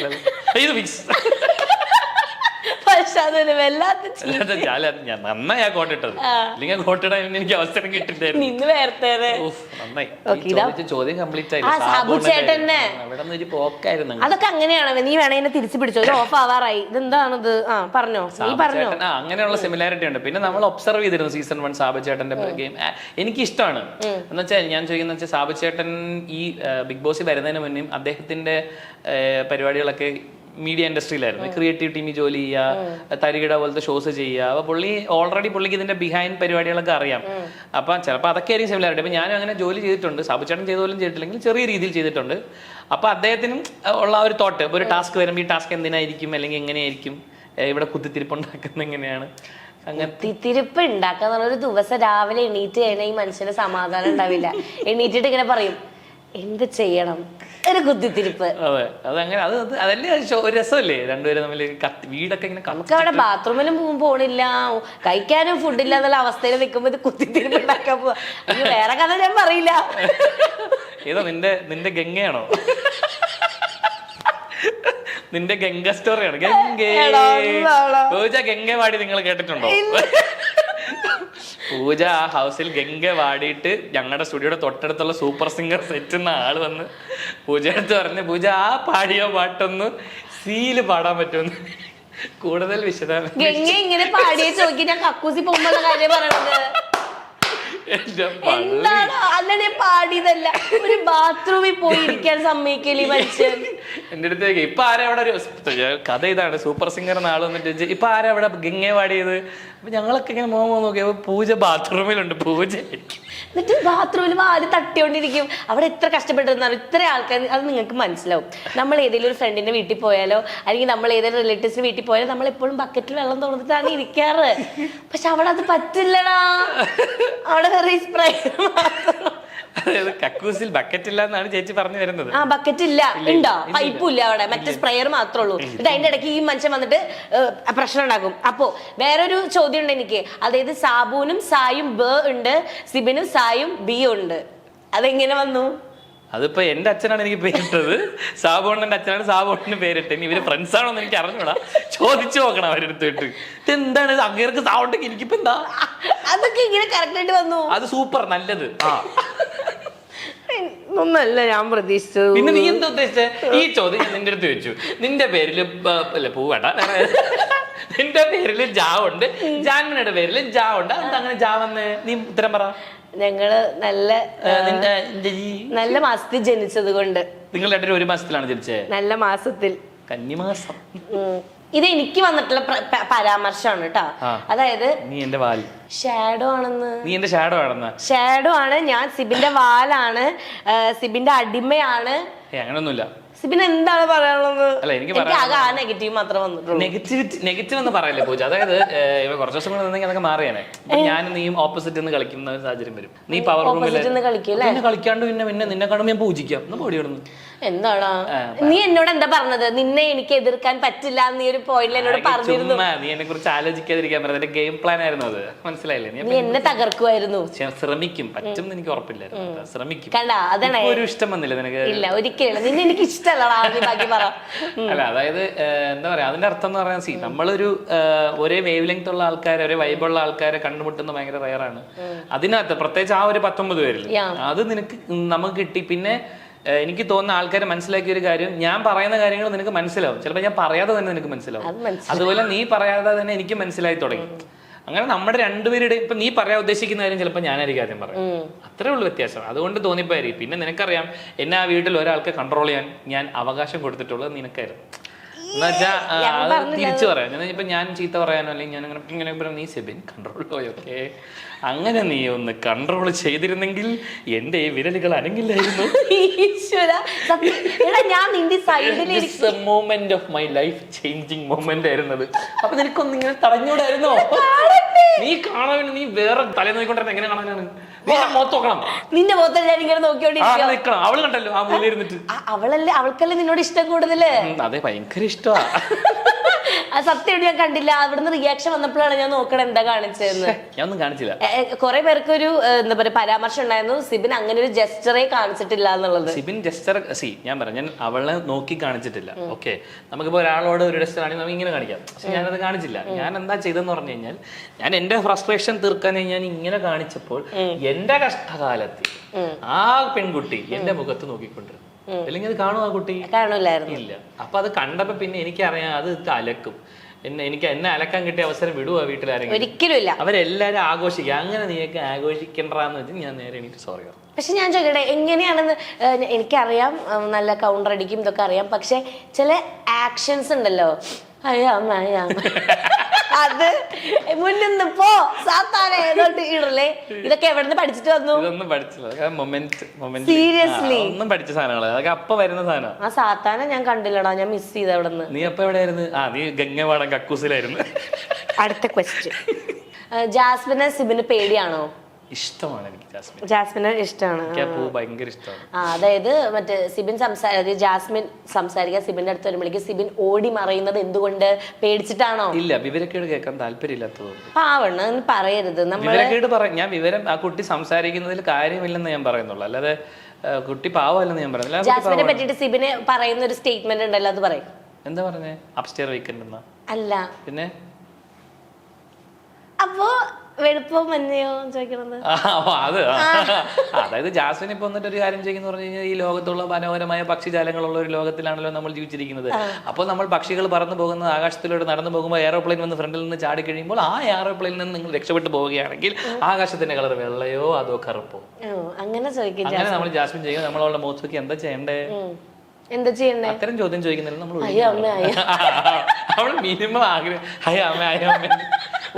ഇത് ഫിക്സ്. പക്ഷെ അതിന് വല്ലാത്ത ഞാൻ നന്നായി ആ കോട്ടിട്ടത്, അല്ലെങ്കിൽ കോട്ടിടാൻ എനിക്ക് അവസരം കിട്ടില്ലായിരുന്നു. നിന്ന് വേർത്തേനെ നന്നായി. ചോദ്യം കംപ്ലീറ്റ് സാബുചേട്ടനെ അവിടെ നിന്ന് ഒരു പോക്കായിരുന്നു. അതൊക്കെ അങ്ങനെയാണ്. നീ വേണേ തിരിച്ചു പിടിച്ചോ, ഒരു ഓഫ് ആവാറായി. ഇതെന്താണത്? ആ പറഞ്ഞോ, നീ പറഞ്ഞോ. അങ്ങനെയുള്ള സിമിലാരിറ്റി ഉണ്ട്. പിന്നെ നമ്മൾ ഒബ്സർവ് ചെയ്തിരുന്നു സീസൺ 1 സാബുചേട്ടന്റെ ഗെയിം. എനിക്ക് ഇഷ്ടമാണ് എന്ന് വെച്ചാൽ, ഞാൻ ചോദിക്കുന്ന വെച്ചാൽ സാബുചേട്ടൻ ഈ ബിഗ് ബോസിൽ വരുന്നതിന് മുന്നേ അദ്ദേഹത്തിന്റെ പരിപാടികളൊക്കെ മീഡിയ ഇൻഡസ്ട്രിയിലായിരുന്നു. ക്രിയേറ്റീവ് ടീമിൽ ജോലി ചെയ്യുക, തരികിട പോലത്തെ ഷോസ് ചെയ്യുക. അപ്പൊ പുള്ളിക്ക് ഇതിന്റെ ബിഹൈൻഡ് പരിപാടികളൊക്കെ അറിയാം. അപ്പൊ ചിലപ്പോൾ അതൊക്കെ ആയിരിക്കും സിമിലാരിറ്റി. അപ്പൊ ഞാനും അങ്ങനെ ജോലി ചെയ്തിട്ടുണ്ട്. സാബുചേട്ടൻ ചെയ്ത പോലും ചെയ്തിട്ടില്ലെങ്കിൽ ചെറിയ രീതിയിൽ ചെയ്തിട്ടുണ്ട്. അപ്പൊ അദ്ദേഹത്തിനും ഉള്ള ഒരു തോട്ട്, ഒരു ടാസ്ക് വരുമ്പോൾ ഈ ടാസ്ക് എന്തിനായിരിക്കും, അല്ലെങ്കിൽ എങ്ങനെയായിരിക്കും, ഇവിടെ കുത്തിത്തിരിപ്പ് ഉണ്ടാക്കുന്നത് എങ്ങനെയാണ്, കുത്തിത്തിരിപ്പ് ഉണ്ടാക്കാന്ന് പറഞ്ഞ ഒരു ദിവസം രാവിലെ എണീറ്റ് കഴിഞ്ഞാൽ ഈ മനുഷ്യന് സമാധാനം ഉണ്ടാവില്ല. എണീറ്റിട്ട് ഇങ്ങനെ പറയും എന്ത് ചെയ്യണം, ഒരു കുത്തിത്തിരിപ്പ്. അതെ, അതങ്ങനെ അതല്ലേ ഒരു രസമല്ലേ രണ്ടുപേരും തമ്മിൽ വീടൊക്കെ ഇങ്ങനെ. നമുക്ക് അവിടെ ബാത്റൂമിലും പോണില്ല, കഴിക്കാനും ഫുഡില്ല എന്നുള്ള അവസ്ഥയിൽ നിൽക്കുമ്പോ ഇത് കുത്തിത്തിരിപ്പ് ഉണ്ടാക്കാൻ പോവാ. വേറെ കഥ ഞാൻ പറയില്ല. ഏതോ നിന്റെ ഗംഗയാണോ? നിന്റെ ഗംഗ സ്റ്റോറിയാണ്. പൂജ ഗംഗവാടി നിങ്ങൾ കേട്ടിട്ടുണ്ടോ? പൂജ ആ ഹൗസിൽ ഗംഗ വാടിയിട്ട് ഞങ്ങളുടെ സ്റ്റുഡിയോയുടെ തൊട്ടടുത്തുള്ള സൂപ്പർ സിംഗർ സെറ്റ് എന്ന ആള് വന്ന് പൂജ അടുത്ത് പറഞ്ഞ്, പൂജ ആ പാടിയോ പാട്ടൊന്ന് സീല് പാടാൻ പറ്റുമെന്ന് കൂടുതൽ വിശദമായി. ഗംഗ ഇങ്ങനെ പാടിയെ ചോദിക്കും. ഞാൻ കക്കൂസി പോകുമ്പോഴുള്ള കാര്യം പറയണത് എന്താണോ? അല്ല പാടിയതല്ല, ഒരു ബാത്റൂമിൽ പോയി ഇരിക്കാൻ സമ്മതിക്കല് മനുഷ്യൻ. എന്റെ അടുത്തേക്ക് ഇപ്പൊ ആരാ അവിടെ ഒരു കഥ ഇതാണ്, സൂപ്പർ സിംഗർ നാള് വന്നിട്ട് ഇപ്പൊ ആരാ അവിടെ ഗംഗ പാടിയത്? അപ്പൊ ഞങ്ങളൊക്കെ ഇങ്ങനെ നോക്കിയപ്പോ പൂജ ബാത്റൂമിലുണ്ട്. പൂജ എന്നിട്ട് ബാത്റൂമിൽ വാല് തട്ടിക്കൊണ്ടിരിക്കും. അവിടെ എത്ര കഷ്ടപ്പെട്ടിരുന്നാലും ഇത്ര ആൾക്കാർ, അത് നിങ്ങൾക്ക് മനസ്സിലാവും. നമ്മൾ ഏതെങ്കിലും ഒരു ഫ്രണ്ടിന്റെ വീട്ടിൽ പോയാലോ, അല്ലെങ്കിൽ നമ്മൾ ഏതെങ്കിലും റിലേറ്റീവ്സിന്റെ വീട്ടിൽ പോയാലോ, നമ്മൾ എപ്പോഴും ബക്കറ്റിൽ വെള്ളം തുറന്നിട്ടാണ് ഇരിക്കാറ്. പക്ഷെ അവിടെ അത് പറ്റില്ലടാ. അവിടെ വെറുതെ സ്പ്രേ മാത്രം. കക്കൂസിൽ ബക്കറ്റ് ഇല്ല എന്നാണ് ചേച്ചി പറഞ്ഞു വരുന്നത്. ആ ബക്കറ്റ് ഇല്ല, ഉണ്ടോ? പൈപ്പും ഇല്ല അവിടെ, മറ്റേ സ്പ്രേയർ മാത്രമേ ഉള്ളൂ. എന്നിട്ട് അതിന്റെ ഇടയ്ക്ക് ഈ മനുഷ്യൻ വന്നിട്ട് പ്രശ്നം ഉണ്ടാക്കും. അപ്പോ വേറൊരു ചോദ്യം ഉണ്ട് എനിക്ക്. അതായത് സാബുവിനും സായും ബ ഉണ്ട്, സിബിനും സായും ബി ഉണ്ട്. അതെങ്ങനെ വന്നു? അതിപ്പോ എന്റെ അച്ഛനാണ് എനിക്ക് പേരിട്ടത്. സാബുണ്ണന്റെ അച്ഛനാണ് സാബുണ്ണന് പേരിട്ട്. ഇനി ഇവര് ഫ്രണ്ട്സ് ആണോ എന്ന് എനിക്ക് അറിഞ്ഞൂടാ. ചോദിച്ചു നോക്കണം അവരെടുത്തിട്ട്. എന്താണ് അങ്ങേർക്ക് സാവുണ്ടെങ്കിൽ എനിക്കിപ്പോ എന്താ? അതൊക്കെ ഇങ്ങനെ കറക്റ്റ് ആയിട്ട് വന്നു. അത് സൂപ്പർ നല്ലത്. ഒന്നല്ല ഞാൻ പ്രതീക്ഷിച്ചത്. പിന്നെ നീ എന്താ ഉദ്ദേശിച്ചത്? ഈ ചോദ്യം ഞാൻ നിന്റെ അടുത്ത് വെച്ചു. നിന്റെ പേരില് പൂവേണ്ട, നിന്റെ പേരില് ജാ ഉണ്ട്, ജാൻമണിയുടെ പേരില് ജാ ഉണ്ട്. അത് അങ്ങനെ ജാ വന്ന് നീ ഉത്തരം പറ. ഞങ്ങള് നല്ല മാസത്തിൽ ജനിച്ചത് കൊണ്ട്. നിങ്ങൾ രണ്ടുപേരും ഒരു മാസത്തിലാണ് ജനിച്ചത്? നല്ല മാസത്തിൽ, കന്നിമാസം. ഇത് എനിക്ക് വന്നിട്ടുള്ള പരാമർശമാണ് കേട്ടോ. അതായത് നീ എന്റെ വാൽ ഷാഡോ ആണെന്ന്. നീ എന്റെ ഷാഡോ ആണെന്ന്. ഷാഡോ ആണ് ഞാൻ. സിബിന്റെ വാലാണ്, സിബിന്റെ അടിമയാണ്. അങ്ങനൊന്നുമില്ല. സിബിന് എന്താണ് പറയാനുള്ളത്? അല്ല എനിക്ക് ആകെ ആ നെഗറ്റീവ് മാത്രമേ വന്നിട്ടുള്ളൂ. നെഗറ്റീവ് എന്ന് പറയല്ലേ പൂജ. അതായത് കുറച്ച് ദിവസം കൂടെ നിന്നെങ്കിൽ അതൊക്കെ മാറിയാനെ. ഞാൻ നീയും ഓപ്പോസിറ്റ് നിന്ന് കളിക്കുന്ന ഒരു സാഹചര്യം വരും. നീ പവർ റൂമിൽ കളിക്കാണ്ട് പിന്നെ നിന്നെ കാണുമ്പോൾ ഞാൻ പൂജിക്കാം എന്ന് പോടി കിടന്നു. എന്താടാ നീ എന്നോട് എന്താ പറഞ്ഞത്? നിന്നെ എനിക്ക് എതിർക്കാൻ പറ്റില്ല നീ ഒരു പോയിന്റിൽ എന്നോട് പറഞ്ഞിരുന്നു. നീ എന്നെ കുറിച്ച് ആലോചിക്കാതിരിക്കാൻ പറഞ്ഞ ഗെയിം പ്ലാൻ ആയിരുന്നു അത്. മനസ്സിലായില്ലേ? നീ എന്നെ തകർക്കുമായിരുന്നു. ശ്രമിക്കും, പറ്റും എനിക്ക് ഉറപ്പില്ലായിരുന്നു. ശ്രമിക്കും. കണ്ടാ, അതാണ് ഒരു ഇഷ്ടം വന്നില്ല നിനക്ക്? ഇല്ല, ഒരിക്കലും നിന്നെ എനിക്ക് ഇഷ്ടമല്ലടാ. അല്ല, അതായത് എന്താ പറയാ, അതിന്റെ അർത്ഥം എന്ന് പറയാൻ നമ്മളൊരു ഒരേ വേവ് ലെങ്ത് ഉള്ള ആൾക്കാരെ, ഒരേ വൈബുള്ള ആൾക്കാരെ കണ്ടുമുട്ടുന്നത് ഭയങ്കര റയറാണ്. അതിനകത്ത് പ്രത്യേകിച്ച് ആ ഒരു 19 പേരിൽ അത് നിനക്ക് നമുക്ക് കിട്ടി. പിന്നെ എനിക്ക് തോന്നുന്ന ആൾക്കാരെ മനസ്സിലാക്കിയ ഒരു കാര്യം, ഞാൻ പറയുന്ന കാര്യങ്ങൾ നിനക്ക് മനസ്സിലാവും. ചിലപ്പോൾ ഞാൻ പറയാതെ തന്നെ നിനക്ക് മനസ്സിലാവും. അതുപോലെ നീ പറയാതെ തന്നെ എനിക്ക് മനസ്സിലായി തുടങ്ങി. അങ്ങനെ നമ്മുടെ രണ്ടുപേരുടെ ഇപ്പൊ നീ പറയാൻ ഉദ്ദേശിക്കുന്ന കാര്യം ചിലപ്പോൾ ഞാനായിരിക്കും ആദ്യം പറയും. അത്രേ ഉള്ളൂ വ്യത്യാസം. അതുകൊണ്ട് തോന്നിപ്പോയിരിക്കും. പിന്നെ നിനക്കറിയാം, എന്നെ ആ വീട്ടിൽ ഒരാൾക്ക് കൺട്രോൾ ചെയ്യാൻ ഞാൻ അവകാശം കൊടുത്തിട്ടുള്ളത് നിനക്കായിരുന്നു. എന്നുവെച്ചാ ഞാൻ അത് പറഞ്ഞില്ല. തിരിച്ചു പറയാം. ഇപ്പൊ ഞാൻ ചീത്ത പറയാനോ അല്ലെങ്കിൽ ഞാൻ ഇങ്ങനെ പറയാം, നീ സെബിൻ കൺട്രോൾ പോയൊക്കെ അങ്ങനെ നീ ഒന്ന് കൺട്രോൾ ചെയ്തിരുന്നെങ്കിൽ എന്റെ ഈ വിരലുകൾ അനങ്ങില്ലായിരുന്നു. ഈശ്വരാ, സത്യം. എടാ, ഞാൻ നിന്റെ സൈഡിൽ moment of my life changing moment ആയിരുന്നത്. അപ്പൊ നിനക്കൊന്നും ഇങ്ങനെ തടഞ്ഞൂടായിരുന്നോ? നീ കാണാൻ, നീ വേറെ തല നോക്കിക്കൊണ്ടിരുന്ന എങ്ങനെ കാണാനാണ്? നീ മുഖത്ത് നോക്കണം. നിന്റെ മുഖത്ത് ഞാൻ ഇങ്ങനെ നോക്കിയോണ്ടിരിക്കും. നിക്കണം. അവള് കണ്ടല്ലോ ആ മൂല ഇരുന്നിട്ട്. അവൾക്കല്ലേ നിന്നോട് ഇഷ്ടം കൂടുതല്? അതെ, ഭയങ്കര ഇഷ്ടമാ. സത്യമായിട്ട് ഞാൻ കണ്ടില്ല. അവിടുന്ന് റിയാക്ഷൻ വന്നപ്പോഴാണ് ഞാൻ നോക്കണം എന്താ കാണിച്ചതെന്ന്. ഞാൻ ഒന്നും കാണിച്ചില്ല. കുറെ പേർക്ക് ഒരു എന്താ പറയാ പരാമർശം ഉണ്ടായിരുന്നു, സിബിൻ അങ്ങനെ ഒരു ജസ്റ്ററെ കാണിച്ചിട്ടില്ല എന്നുള്ളത്. സിബിൻ ജസ്റ്റർ ഞാൻ പറയാം, ഞാൻ അവളെ നോക്കി കാണിച്ചിട്ടില്ല. ഓക്കെ, നമുക്കിപ്പോ ഒരാളോട് ഒരു ജസ്റ്റർ ആണെങ്കിൽ നമുക്ക് ഇങ്ങനെ കാണിക്കാം. പക്ഷെ ഞാനത് കാണിച്ചില്ല. ഞാൻ എന്താ ചെയ്തെന്ന് പറഞ്ഞു കഴിഞ്ഞാൽ, ഞാൻ എന്റെ ഫ്രസ്ട്രേഷൻ തീർക്കാൻ ഞാൻ ഇങ്ങനെ കാണിച്ചപ്പോൾ എന്റെ കഷ്ടകാലത്തിൽ ആ പെൺകുട്ടി എന്റെ മുഖത്ത് നോക്കിക്കൊണ്ടിരുന്നു. അല്ലെങ്കിൽ അത് കാണും ആ കുട്ടി? കാണൂലായിരുന്നു. ഇല്ല. അപ്പൊ അത് കണ്ടപ്പോ പിന്നെ എനിക്കറിയാം അത് അലക്കും. എന്നെ അലക്കാൻ കിട്ടിയ അവസരം വിടുവാ വീട്ടിലാരെങ്കിലും? ഒരിക്കലും ഇല്ല. അവരെല്ലാരും ആഘോഷിക്കുക. അങ്ങനെ നീയൊക്കെ ആഘോഷിക്കണ്ടെന്ന് വെച്ചാൽ ഞാൻ നേരെ എനിക്ക് സോറി പറഞ്ഞു. പക്ഷെ ഞാൻ ചോദിക്കട്ടെ, എങ്ങനെയാണെന്ന് എനിക്കറിയാം, നല്ല കൗണ്ടർ അടിക്കും ഇതൊക്കെ അറിയാം. പക്ഷെ ചില ആക്ഷൻസ് ഉണ്ടല്ലോ, അത് മുന്നിന്ന് പോ സാത്താനെ ഇടല്ലേ, ഇതൊക്കെ എവിടെ നിന്ന് പഠിച്ചിട്ട് വന്നു? ഇതൊന്നും പഠിച്ചില്ല. സീരിയസ്ലി ഒന്നും പഠിച്ച സാധനങ്ങള്, അതൊക്കെ അപ്പൊ വരുന്ന സാധനം. ആ സാത്താനെ ഞാൻ കണ്ടില്ലടാ, ഞാൻ മിസ് ചെയ്ത അവിടെ നിന്ന്. നീ അപ്പൊ എവിടെയായിരുന്നു? നീ ഗംഗവാടം കക്കൂസിലായിരുന്നു. അടുത്ത ക്വസ്റ്റ്യൻ, ജാസ്മിനെ സിബിന് പേടിയാണോ? ഇഷ്ടമാണ് എനിക്ക് ജാസ്മിൻ. ജാസ്മിനെ ഇഷ്ടമാണ്. എനിക്ക് ആ പൂ ഭയങ്കര ഇഷ്ടമാണ്. അതായത് മറ്റേ സിബിൻ ജാസ്മിൻ സംസാരിക്കാൻ സിബിന്റെ അടുത്ത് വരുമ്പോഴേക്കും സിബിൻ ഓടി മറയുന്നത് എന്തുകൊണ്ട്? പേടിച്ചിട്ടാണോ? ഇല്ല, വിവരക്കേട് കേൾക്കാൻ താല്പര്യമില്ലാത്തതുകൊണ്ട്. പാവണ് പറയരുത്. വിവരക്കേട് ഞാൻ വിവരം, ആ കുട്ടി സംസാരിക്കുന്നതിൽ കാര്യമില്ലെന്ന് ഞാൻ പറയുന്നുള്ളൂ, അല്ലാതെ കുട്ടി പാവമല്ലെന്ന് ഞാൻ പറയുന്നില്ല. ജാസ്മിനെ പറ്റിയിട്ട് സിബിന് പറയുന്ന ഒരു സ്റ്റേറ്റ്മെന്റ് ഉണ്ടല്ലോ, അത് പറയും. എന്താ പറഞ്ഞേ? അപ്സ്റ്റെയർ വീക്കെൻഡ് അല്ല, പിന്നെ അപ്പോ വെളുപ്പോ മഞ്ഞയോ ചോദിക്കണത്? അത് അതായത് ജാസ്മിൻ ഇപ്പൊ വന്നിട്ട് ഒരു കാര്യം ചെയ്യുന്ന പറഞ്ഞു കഴിഞ്ഞാൽ, ഈ ലോകത്തുള്ള മനോഹരമായ പക്ഷിജാലങ്ങളുള്ള ഒരു ലോകത്തിലാണല്ലോ നമ്മൾ ജീവിച്ചിരിക്കുന്നത്. അപ്പോൾ നമ്മൾ പക്ഷികൾ പറന്നു പോകുന്നത് ആകാശത്തിലൂടെ നടന്നു പോകുമ്പോൾ എയറോപ്ലെയിൻ വന്ന് ഫ്രണ്ടിൽ നിന്ന് ചാടി കഴിയുമ്പോൾ ആ എയറോപ്ലെയിനിൽ നിന്ന് നിങ്ങൾ രക്ഷപ്പെട്ടു പോവുകയാണെങ്കിൽ ആകാശത്തിന്റെ കളർ വെള്ളയോ അതോ കറുപ്പോ? അങ്ങനെ ചോദിക്കും. അങ്ങനെ നമ്മൾ ജാസ്മിൻ ചെയ്യുക. നമ്മൾ അവളുടെ മുഖത്ത് നോക്കി എന്താ ചെയ്യണ്ടേ? എന്താ ചെയ്യണ്ടേ? അത്തരം ചോദ്യം ചോദിക്കുന്നില്ല നമ്മൾ. അവൾ മിനിമം ആഗ്രഹം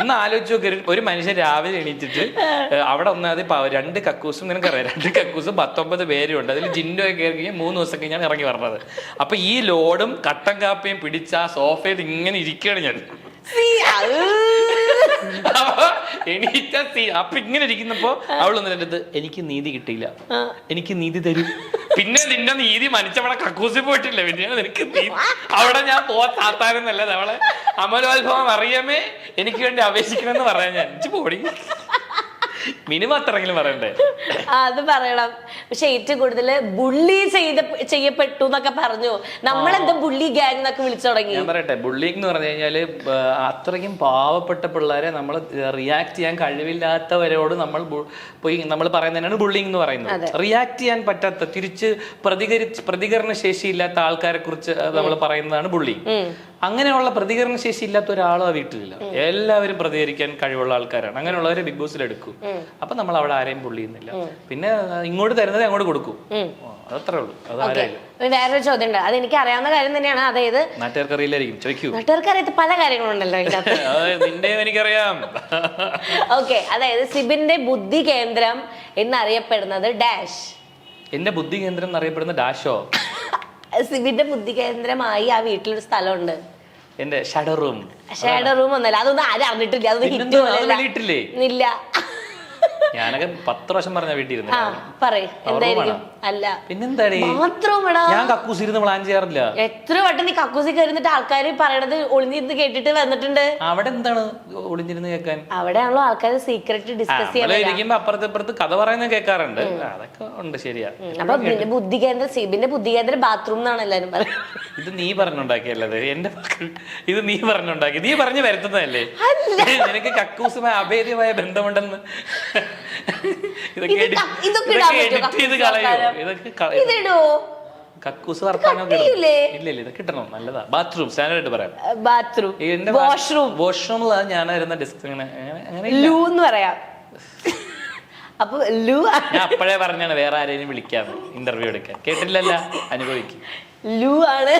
ഒന്ന് ആലോചിച്ച് നോക്കി. ഒരു മനുഷ്യൻ രാവിലെ എണീറ്റിട്ട് അവിടെ ഒന്നാമത് 2 കക്കൂസും, നിനക്കറിയാം 2 കക്കൂസും 19 പേരും ഉണ്ട്. അതിൽ ജിൻഡോ കയറി കഴിഞ്ഞാൽ 3 ദിവസം കഴിഞ്ഞാൽ ഇറങ്ങി പറഞ്ഞത്. അപ്പൊ ഈ ലോഡും കട്ടൻ കാപ്പിയും പിടിച്ച ആ സോഫയിൽ ഇങ്ങനെ ഇരിക്കുകയാണ് ഞാൻ. എണീറ്റ അപ്പൊ ഇങ്ങനെ ഇരിക്കുന്നപ്പോ അവളൊന്നും എൻ്റെ അടുത്ത്, എനിക്ക് നീതി കിട്ടിയില്ല, എനിക്ക് നീതി തരൂ. പിന്നെ നിന്റെ നീതി മനുഷ്യവിടെ കക്കൂസിൽ പോയിട്ടില്ല, പിന്നെ നിനക്ക് അവിടെ ഞാൻ താത്താനെന്നല്ലത് അവളെ അമലോത്ഭവം അറിയാമേ എനിക്ക് വേണ്ടി അപേക്ഷിക്കണമെന്ന് പറയാൻ ഞാൻ പോടി. മിനിമം അത്രയെങ്കിലും പറയണ്ടേ? അത് പറയണം. പക്ഷെ ഏറ്റവും കൂടുതൽ ബുള്ളി ചെയ്യപ്പെട്ടു എന്നൊക്കെ പറഞ്ഞു. നമ്മളെന്താ ബുള്ളി ഗ്യാങ് എന്നൊക്കെ വിളിച്ചു തുടങ്ങി. ഞാൻ പറയട്ടെ, ബുള്ളിങ് എന്ന് പറഞ്ഞു കഴിഞ്ഞാല് അത്രയ്ക്കും പാവപ്പെട്ട പിള്ളേരെ നമ്മൾ റിയാക്ട് ചെയ്യാൻ കഴിവില്ലാത്തവരോട് നമ്മൾ പറയുന്നതിനാണ് ബുള്ളിങ് എന്ന് പറയുന്നത്. റിയാക്ട് ചെയ്യാൻ പറ്റാത്ത, തിരിച്ച് പ്രതികരണ ശേഷി ഇല്ലാത്ത ആൾക്കാരെ കുറിച്ച് നമ്മൾ പറയുന്നതാണ് ബുള്ളിങ്. അങ്ങനെയുള്ള പ്രതികരണ ശേഷി ഇല്ലാത്ത ഒരാളും ആ വീട്ടിലില്ല. എല്ലാവരും പ്രതികരിക്കാൻ കഴിവുള്ള ആൾക്കാരാണ്. അങ്ങനെയുള്ളവരെ ബിഗ് ബോസിൽ എടുക്കും. അപ്പൊ നമ്മൾ അവിടെ ആരെയും പുള്ളി ചെയ്യുന്നില്ല. പിന്നെ ഇങ്ങോട്ട് തരുന്നത് അങ്ങോട്ട് കൊടുക്കും. അതത്രേ ഉള്ളൂ. അത് ആരായാലും. വേറൊരു ചോദ്യം ഉണ്ട്, അത് എനിക്ക് അറിയാവുന്ന കാര്യം തന്നെയാണ്. അതായത് നാട്ടുകാർക്ക് അറിയില്ലായിരിക്കും, ചോദിക്കൂ. നാട്ടുകാർക്ക് അറിയാത്ത പല കാര്യങ്ങളുണ്ടല്ലോ ഇതിനകത്ത്. നിന്റെയും എനിക്കറിയാം. ഓക്കെ, അതായത് സിബിന്റെ ബുദ്ധി കേന്ദ്രം എന്നറിയപ്പെടുന്നത് ഡാഷ്. എന്റെ ബുദ്ധി കേന്ദ്രം എന്നറിയപ്പെടുന്ന ഡാഷോ? സിബിന്റെ ബുദ്ധി കേന്ദ്രമായി ആ വീട്ടിലൊരു സ്ഥലമുണ്ട്. എന്റെ ഷാഡോ റൂം. ഷാഡോ റൂം ഒന്നല്ല, അതൊന്നും ആരും അറിഞ്ഞിട്ടില്ല. അതൊന്നും ഹിറ്റ് വീട്ടില്ലേ? ഇല്ല. ഞാനൊക്കെ 10 പ്രാവശ്യം പറഞ്ഞ വീട്ടിൽ എന്തായിരിക്കും? അല്ല, പിന്നെന്താടി? ഞാൻ കക്കൂസ് ഇരുന്ന് പ്ലാൻ ചെയ്യാറില്ല. എത്ര വട്ടം നീ കക്കൂസി കയറിന്നിട്ട് ആൾക്കാർ പറയണത് ഒളിഞ്ഞിരുന്ന് കേട്ടിട്ട് വന്നിട്ടുണ്ട്. അവിടെ എന്താണ് ഒളിഞ്ഞിരുന്ന് കേൾക്കാൻ? അവിടെയാണല്ലോ ആൾക്കാർ സീക്രട്ട് ഡിസ്കസ് ചെയ്യാൻ അപ്പുറത്ത് കഥ പറയുന്നത് കേൾക്കാറുണ്ട്. അതൊക്കെ ഉണ്ട്, ശരിയാ. അപ്പൊ സിബിന്റെ ബുദ്ധി കേന്ദ്രം ബാത്റൂം എന്നാണ് എല്ലാരും പറയുന്നത്. ഇത് നീ പറഞ്ഞുണ്ടാക്കിയല്ലത്, എന്റെ ഇത് നീ പറഞ്ഞുണ്ടാക്കി, നീ പറഞ്ഞു വരുത്തുന്നതല്ലേ. നിനക്ക് കക്കൂസുമായി അഭേദ്യമായ ബന്ധമുണ്ടെന്ന് കക്കൂസ് വർത്താനൊക്കെ ഇല്ല, ഇതൊക്കെ ഇട്ടണം, നല്ലതാ. ബാത്റൂം സ്റ്റാൻഡേർഡ് പറയാം. വാഷ്റൂമിൽ ഞാനായിരുന്ന ഡിസ്ക് അങ്ങനെ പറയാം. അപ്പൊ ഞാൻ അപ്പോഴേ പറഞ്ഞാണ് വേറെ ആരെയും വിളിക്കാം ഇന്റർവ്യൂ എടുക്കാൻ. കേട്ടില്ലല്ല, അനുഭവിക്കും. ലു ആണ്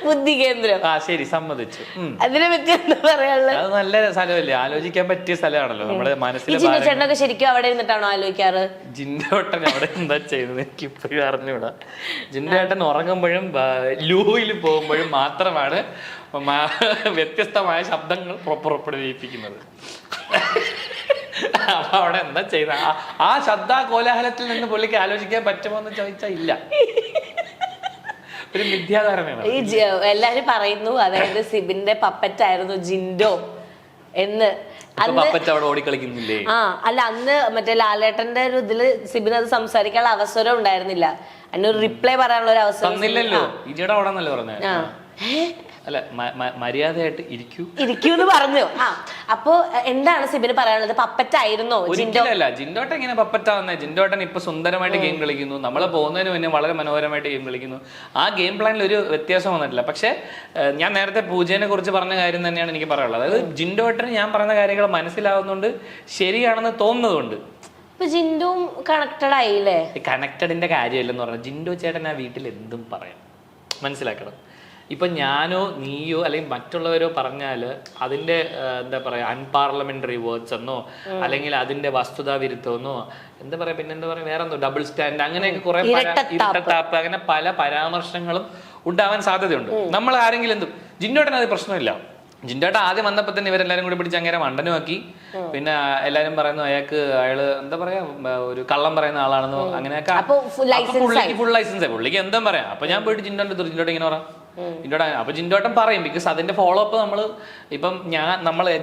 ബുദ്ധി കേന്ദ്രം. ആ ശരി, സമ്മതിച്ചു. അതിനെ പറ്റി എന്താ പറയാനുള്ളത്? അത് നല്ല സ്ഥലമല്ലേ, ആലോചിക്കാൻ പറ്റിയ സ്ഥലമാണല്ലോ നമ്മുടെ മനസ്സിലെ. ചേട്ടനൊക്കെ ശരിക്കും അവിടെ ഇരുന്നിട്ടാണോ ആലോചിക്കാറ്? ജിൻഡോട്ടൻ അവിടെ എന്താ ചെയ്യുന്നത് എനിക്ക് ഇപ്പോഴും അറിഞ്ഞൂടാ. ജിൻഡോട്ടൻ ഉറങ്ങുമ്പോഴും ലൂയിൽ പോകുമ്പോഴും മാത്രമാണ് വ്യത്യസ്തമായ ശബ്ദങ്ങൾ പുറപ്പെടുവിപ്പിക്കുന്നത്. അപ്പൊ അവിടെ എന്താ ചെയ്യുന്ന ആ ശബ്ദ കോലാഹലത്തിൽ നിന്ന് പുള്ളിക്ക് ആലോചിക്കാൻ പറ്റുമോ എന്ന് ചോദിച്ചാൽ ഇല്ല. ഒരു മിഥ്യാധാരണയാണ്. ഈ എല്ലാരും പറയുന്നു അതായത് സിബിന്റെ പപ്പറ്റായിരുന്നു ജിൻഡോ എന്ന്. പപ്പറ്റ് അവിടെ ഓടിക്കളിക്കുന്നില്ലേ? ആ അല്ല, അന്ന് മറ്റേ ലാലേട്ടന്റെ ഒരു ഇതില് സിബിന് അത് സംസാരിക്കാനുള്ള അവസരം ഉണ്ടായിരുന്നില്ല. അതിനൊരു റിപ്ലൈ പറയാനുള്ള ഒരു അവസരം തന്നില്ലല്ലോ. ഇജയുടെ അവിടെ നല്ലേ പറഞ്ഞത്. അല്ല, മര്യാദയായിട്ട് ഇരിക്കൂന്ന് പറഞ്ഞു. ആ അപ്പൊ എന്താണ് സിബിന് പറയാനുള്ളത്? പപ്പറ്റായിരുന്നോ ജിൻഡോ? അല്ല, ജിൻഡോട്ടൻ ഇങ്ങനെ പപ്പറ്റാവുന്നേ. ജിൻഡോട്ടൻ ഇപ്പൊ സുന്ദരമായിട്ട് ഗെയിം കളിക്കുന്നു. നമ്മള് പോകുന്നതിന് മുന്നേ വളരെ മനോഹരമായിട്ട് ഗെയിം കളിക്കുന്നു. ആ ഗെയിം പ്ലാനിൽ ഒരു വ്യത്യാസം വന്നിട്ടില്ല. പക്ഷെ ഞാൻ നേരത്തെ പൂജയെ കുറിച്ച് പറഞ്ഞ കാര്യം തന്നെയാണ് എനിക്ക് പറയാനുള്ളത്. അതായത് ജിൻഡോട്ടന് ഞാൻ പറഞ്ഞ കാര്യങ്ങൾ മനസ്സിലാവുന്നുണ്ട്, ശരിയാണെന്ന് തോന്നുന്നതുകൊണ്ട്. ഇപ്പൊ ജിൻഡോം കണക്റ്റഡ് ആയില്ലേ? കണക്റ്റഡിന്റെ കാര്യമല്ലെന്ന് പറഞ്ഞാൽ ജിൻഡോ ചേട്ടൻ ആ വീട്ടിൽ എന്തും പറയാം, മനസ്സിലാക്കണം. ഇപ്പം ഞാനോ നീയോ അല്ലെങ്കിൽ മറ്റുള്ളവരോ പറഞ്ഞാൽ അതിൻ്റെ എന്താ പറയുക അൺപാർലമെന്ററി വേർഡ്സ് എന്നോ അല്ലെങ്കിൽ അതിൻ്റെ വസ്തുതാ വിരുദ്ധമെന്നോ എന്താ പറയുക, പിന്നെന്താ പറയുക, വേറെ എന്തോ ഡബിൾ സ്റ്റാൻഡ്, അങ്ങനെയൊക്കെ കുറെ ഇരട്ടത്താപ്പ്, അങ്ങനെ പല പരാമർശങ്ങളും ഉണ്ടാവാൻ സാധ്യതയുണ്ട്. നമ്മൾ ആരെങ്കിലും എന്തും ജിൻഡോട്ടൻ അത് പ്രശ്നമില്ല. ജിൻഡോട്ടൻ ആദ്യം വന്നപ്പോൾ തന്നെ ഇവരെല്ലാരും കൂടി പിടിച്ച് അങ്ങനെ മണ്ടനുമാക്കി. പിന്നെ എല്ലാരും പറയുന്നു അയാള് എന്താ പറയാ ഒരു കള്ളം പറയുന്ന ആളാണെന്നോ അങ്ങനെയൊക്കെ. പുള്ളിക്ക് ഫുൾ ലൈസൻസ് പുള്ളിക്ക് എന്താ പറയാം. അപ്പൊ ഞാൻ പോയിട്ട് ജിൻഡോട്ടൻ ഇങ്ങനെ പറയാം. അപ്പൊ ജിൻഡോട്ടൻ പറയും. ബിക്കോസ് അതിന്റെ ഫോളോ അപ്പ് നമ്മള് ഇപ്പം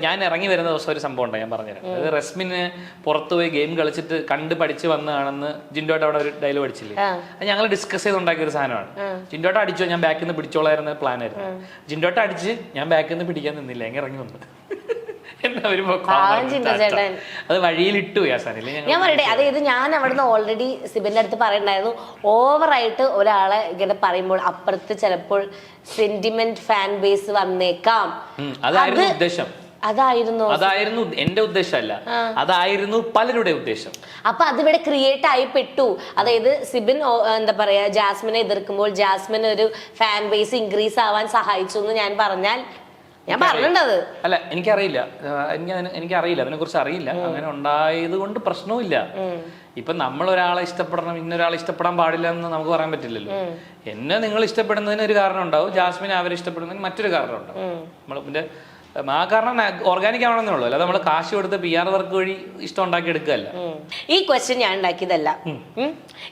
ഞാൻ ഇറങ്ങി വരുന്ന ദിവസം ഒരു സംഭവം ഉണ്ടായി, ഞാൻ പറഞ്ഞുതരാം. അതായത് റസ്മിന് പുറത്തു പോയി ഗെയിം കളിച്ചിട്ട് കണ്ട് പഠിച്ച് വന്നതാണെന്ന് ജിൻഡോട്ടൻ അവിടെ ഒരു ഡയലോഗ് അടിച്ചില്ലേ. അത് ഞങ്ങൾ ഡിസ്കസ് ചെയ്തുണ്ടാക്കിയ ഒരു സാധനമാണ്. ജിൻഡോട്ടൻ അടിച്ചോ, ഞാൻ ബാക്കിൽ നിന്ന് പിടിച്ചോളായിരുന്ന പ്ലാൻ ആയിരുന്നു. ജിൻഡോട്ടൻ അടിച്ച് ഞാൻ ബാക്കിൽ നിന്ന് പിടിക്കാൻ നിന്നില്ല, എങ്ങനെ ഇറങ്ങി വന്നത്. അത് വഴിയിലിട്ടു ഞാൻ പറയട്ടെ. അതായത് ഞാൻ അവിടുന്ന് ഓൾറെഡി സിബിന്റെ അടുത്ത് പറയണ്ടായിരുന്നു, ഓവറായിട്ട് ഒരാളെ ഇങ്ങനെ പറയുമ്പോൾ അപ്പുറത്ത് ചിലപ്പോൾ സെന്റിമെന്റ് ഫാൻ ബേസ് വന്നേക്കാം. അതായിരുന്നു എന്റെ ഉദ്ദേശമല്ല, അതായിരുന്നു പലരുടെ ഉദ്ദേശം. അപ്പൊ അതിവിടെ ക്രിയേറ്റ് ആയി പെട്ടു. അതായത് സിബിൻ എന്താ പറയാ ജാസ്മിനെ എതിർക്കുമ്പോൾ ജാസ്മിൻ ഒരു ഫാൻ ബേസ് ഇൻക്രീസ് ആവാൻ സഹായിച്ചു എന്ന് ഞാൻ പറഞ്ഞാൽ ഞാൻ പറഞ്ഞത് അല്ല, എനിക്കറിയില്ല, അതിനെ കുറിച്ച് അറിയില്ല. അങ്ങനെ ഉണ്ടായത് കൊണ്ട് പ്രശ്നവുമില്ല. ഇപ്പൊ നമ്മൾ ഒരാളെ ഇഷ്ടപ്പെടണം, ഇന്നൊരാളെ ഇഷ്ടപ്പെടാൻ പാടില്ല എന്ന് നമുക്ക് പറയാൻ പറ്റില്ലല്ലോ. എന്നെ നിങ്ങൾ ഇഷ്ടപ്പെടുന്നതിന് ഒരു കാരണം ഉണ്ടാവും, ജാസ്മിനെ അവരെ ഇഷ്ടപ്പെടുന്നതിന് മറ്റൊരു കാരണം ഉണ്ടാവും. നമ്മളിന്റെ ആ കാരണം ഓർഗാനിക് ആവണമെന്നേ ഉള്ളൂ. അല്ലാതെ നമ്മള് കാശ് കൊടുത്ത് PR വർക്ക് വഴി ഇഷ്ടം ഉണ്ടാക്കി എടുക്കുകയല്ല. ഈ ക്വസ്റ്റ്യൻ ഞാൻ ഉണ്ടാക്കിയതല്ല.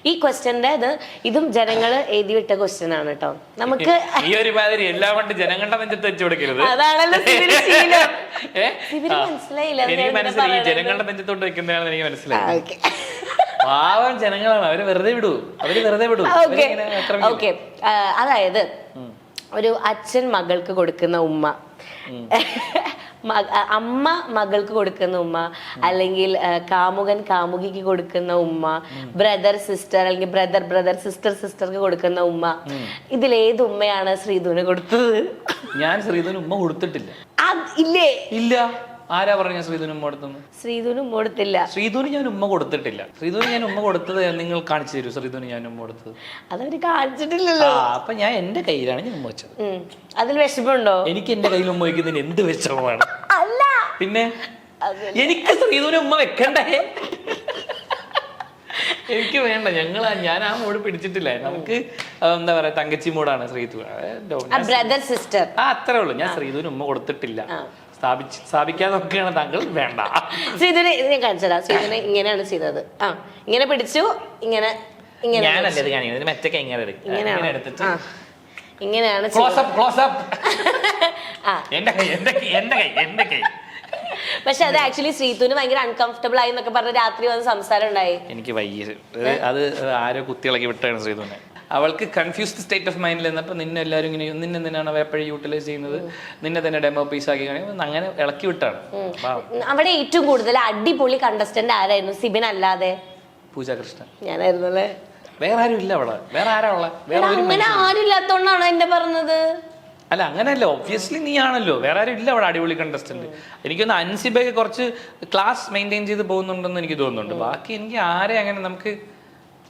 ഈ ക്വസ്റ്റ്യന്റെ ഇതും ജനങ്ങള് എഴുതി വിട്ട ക്വസ്റ്റ്യൻ ആണ് കേട്ടോ. നമുക്ക് ഈ ഒരു മാതിരി എല്ലാം കൊണ്ട് ജനങ്ങളുടെ നെഞ്ചത്ത് വെച്ച് കൊടുക്കരുത്. അതാണല്ലോ മനസ്സിലായില്ല. എനിക്ക് മനസ്സിലായി, ജനങ്ങളുടെ നെഞ്ചത്തോട്ട് വെക്കുന്നതാണെന്ന് എനിക്ക് മനസ്സിലായി. പാവം ജനങ്ങളാണ്, അവര് വെറുതെ വിടൂ. ഓക്കെ, അതായത് ഒരു അച്ഛൻ മകൾക്ക് കൊടുക്കുന്ന ഉമ്മ, അമ്മ മകൾക്ക് കൊടുക്കുന്ന ഉമ്മ, അല്ലെങ്കിൽ കാമുകൻ കാമുകിക്ക് കൊടുക്കുന്ന ഉമ്മ, ബ്രദർ സിസ്റ്റർ അല്ലെങ്കിൽ ബ്രദർ സിസ്റ്റർക്ക് കൊടുക്കുന്ന ഉമ്മ, ഇതിലേത് ഉമ്മയാണ് ശ്രീധുവിന് കൊടുത്തത്? ഞാൻ ശ്രീധുവിന് ഉമ്മ കൊടുത്തിട്ടില്ല. ഇല്ലേ? ഇല്ല. ആരാ പറഞ്ഞ ശ്രീധുവിന് ഉമ്മ കൊടുത്തെന്ന്? ശ്രീധുവിന് ഉമ്മ കൊടുത്തില്ല. ശ്രീധുവിന് ഞാൻ ഉമ്മ കൊടുത്തിട്ടില്ല. ശ്രീധുവിന് ഞാൻ ഉമ്മ കൊടുത്തത് നിങ്ങൾ കാണിച്ചു തരൂ. ശ്രീധുവിന് ഞാൻ ഉമ്മ കൊടുത്തത് അതവര് കാണിച്ചിട്ടില്ലല്ലോ. അപ്പൊ ഞാൻ എന്റെ കയ്യിലാണ് ഞാൻ ഉമ്മ വെച്ചത്. അതിൽ വിഷമമുണ്ടോ? എനിക്ക് എന്റെ കയ്യിൽ ഉമ്മ വയ്ക്കുന്നതിന് എന്ത് വിഷമമാണ്? അല്ല, പിന്നെ എനിക്ക് ശ്രീധുവിന് ഉമ്മ വെക്കണ്ടേ? എനിക്ക് വേണ്ട. ഞാൻ ആ മൂഡ് പിടിച്ചിട്ടില്ല. നമുക്ക് എന്താ പറയാ തങ്കച്ചി മൂടാണ് ശ്രീധു. ബ്രദർ സിസ്റ്റർ അത്രേ ഉള്ളൂ. ഞാൻ ശ്രീധുവിന് ഉമ്മ കൊടുത്തിട്ടില്ല. സ്ഥാപിക്കാൻ നോക്കുകയാണ് താങ്കൾ. വേണ്ട. ശ്രീധുനെ ഞാൻ കാണിച്ചതാ. ശ്രീധുനെ ഇങ്ങനെയാണ് ചെയ്തത്. ഇങ്ങനെ പിടിച്ചു, ഇങ്ങനെ ഞാനല്ലേ ഇത് കാണിക്കുന്നത്. മറ്റൊക്കെ ഇങ്ങനെ എടുത്തിട്ട് ഇങ്ങനെയാണ്. എന്റെ കൈ. പക്ഷെ അത് ആക്ച്വലി ശ്രീധുവിന് ഭയങ്കര അൺകംഫർട്ടബിൾ ആയി എന്നൊക്കെ പറഞ്ഞ രാത്രി വന്ന് സംസാരം ഉണ്ടായി. എനിക്ക് വയ്യ. അത് ആരോ കുത്തിയിളക്കി വിട്ടാണ് ശ്രീധുവിനെ. അവൾക്ക് കൺഫ്യൂസ്ഡ് സ്റ്റേറ്റ് ഓഫ് മൈൻഡിൽ നിന്നപ്പോൾ നിന്നെ എല്ലാവരും ഇങ്ങനെ നിന്നെന്തിനാണ് എപ്പോഴും യൂട്ടിലൈസ് ചെയ്യുന്നത്, നിന്നെ തന്നെ ഡെമോ പീസ് ആക്കി അങ്ങനെ ഇളക്കി വിട്ടാണ്. അവിടെ ഏറ്റവും കൂടുതൽ അടിപൊളി കണ്ടസ്റ്റന്റ് ആരായിരുന്നു? സിബിൻ അല്ലാതെ പൂജ കൃഷ്ണ. ഞാനായിരുന്നു അല്ലേ? വേറെ ആരും ഇല്ല അവിടെ. വേറെ ആരാ ഉള്ള? അങ്ങനെ ആരും ഇല്ലാത്തോണ്ടാണോ എന്നെ പറഞ്ഞത്? അല്ല, അങ്ങനെയല്ല. ഒബ്വിയസ്ലി നീ ആണല്ലോ. വേറെ ആരും ഇല്ല അവിടെ അടിപൊളി കണ്ടസ്റ്റന്റ്. എനിക്കൊന്ന് അൻസിബയൊക്കെ കുറച്ച് ക്ലാസ് മെയിൻറ്റെയിൻ ചെയ്ത് പോകുന്നുണ്ടെന്ന് എനിക്ക് തോന്നുന്നുണ്ട്. ബാക്കി എനിക്ക് ആരെ അങ്ങനെ നമുക്ക്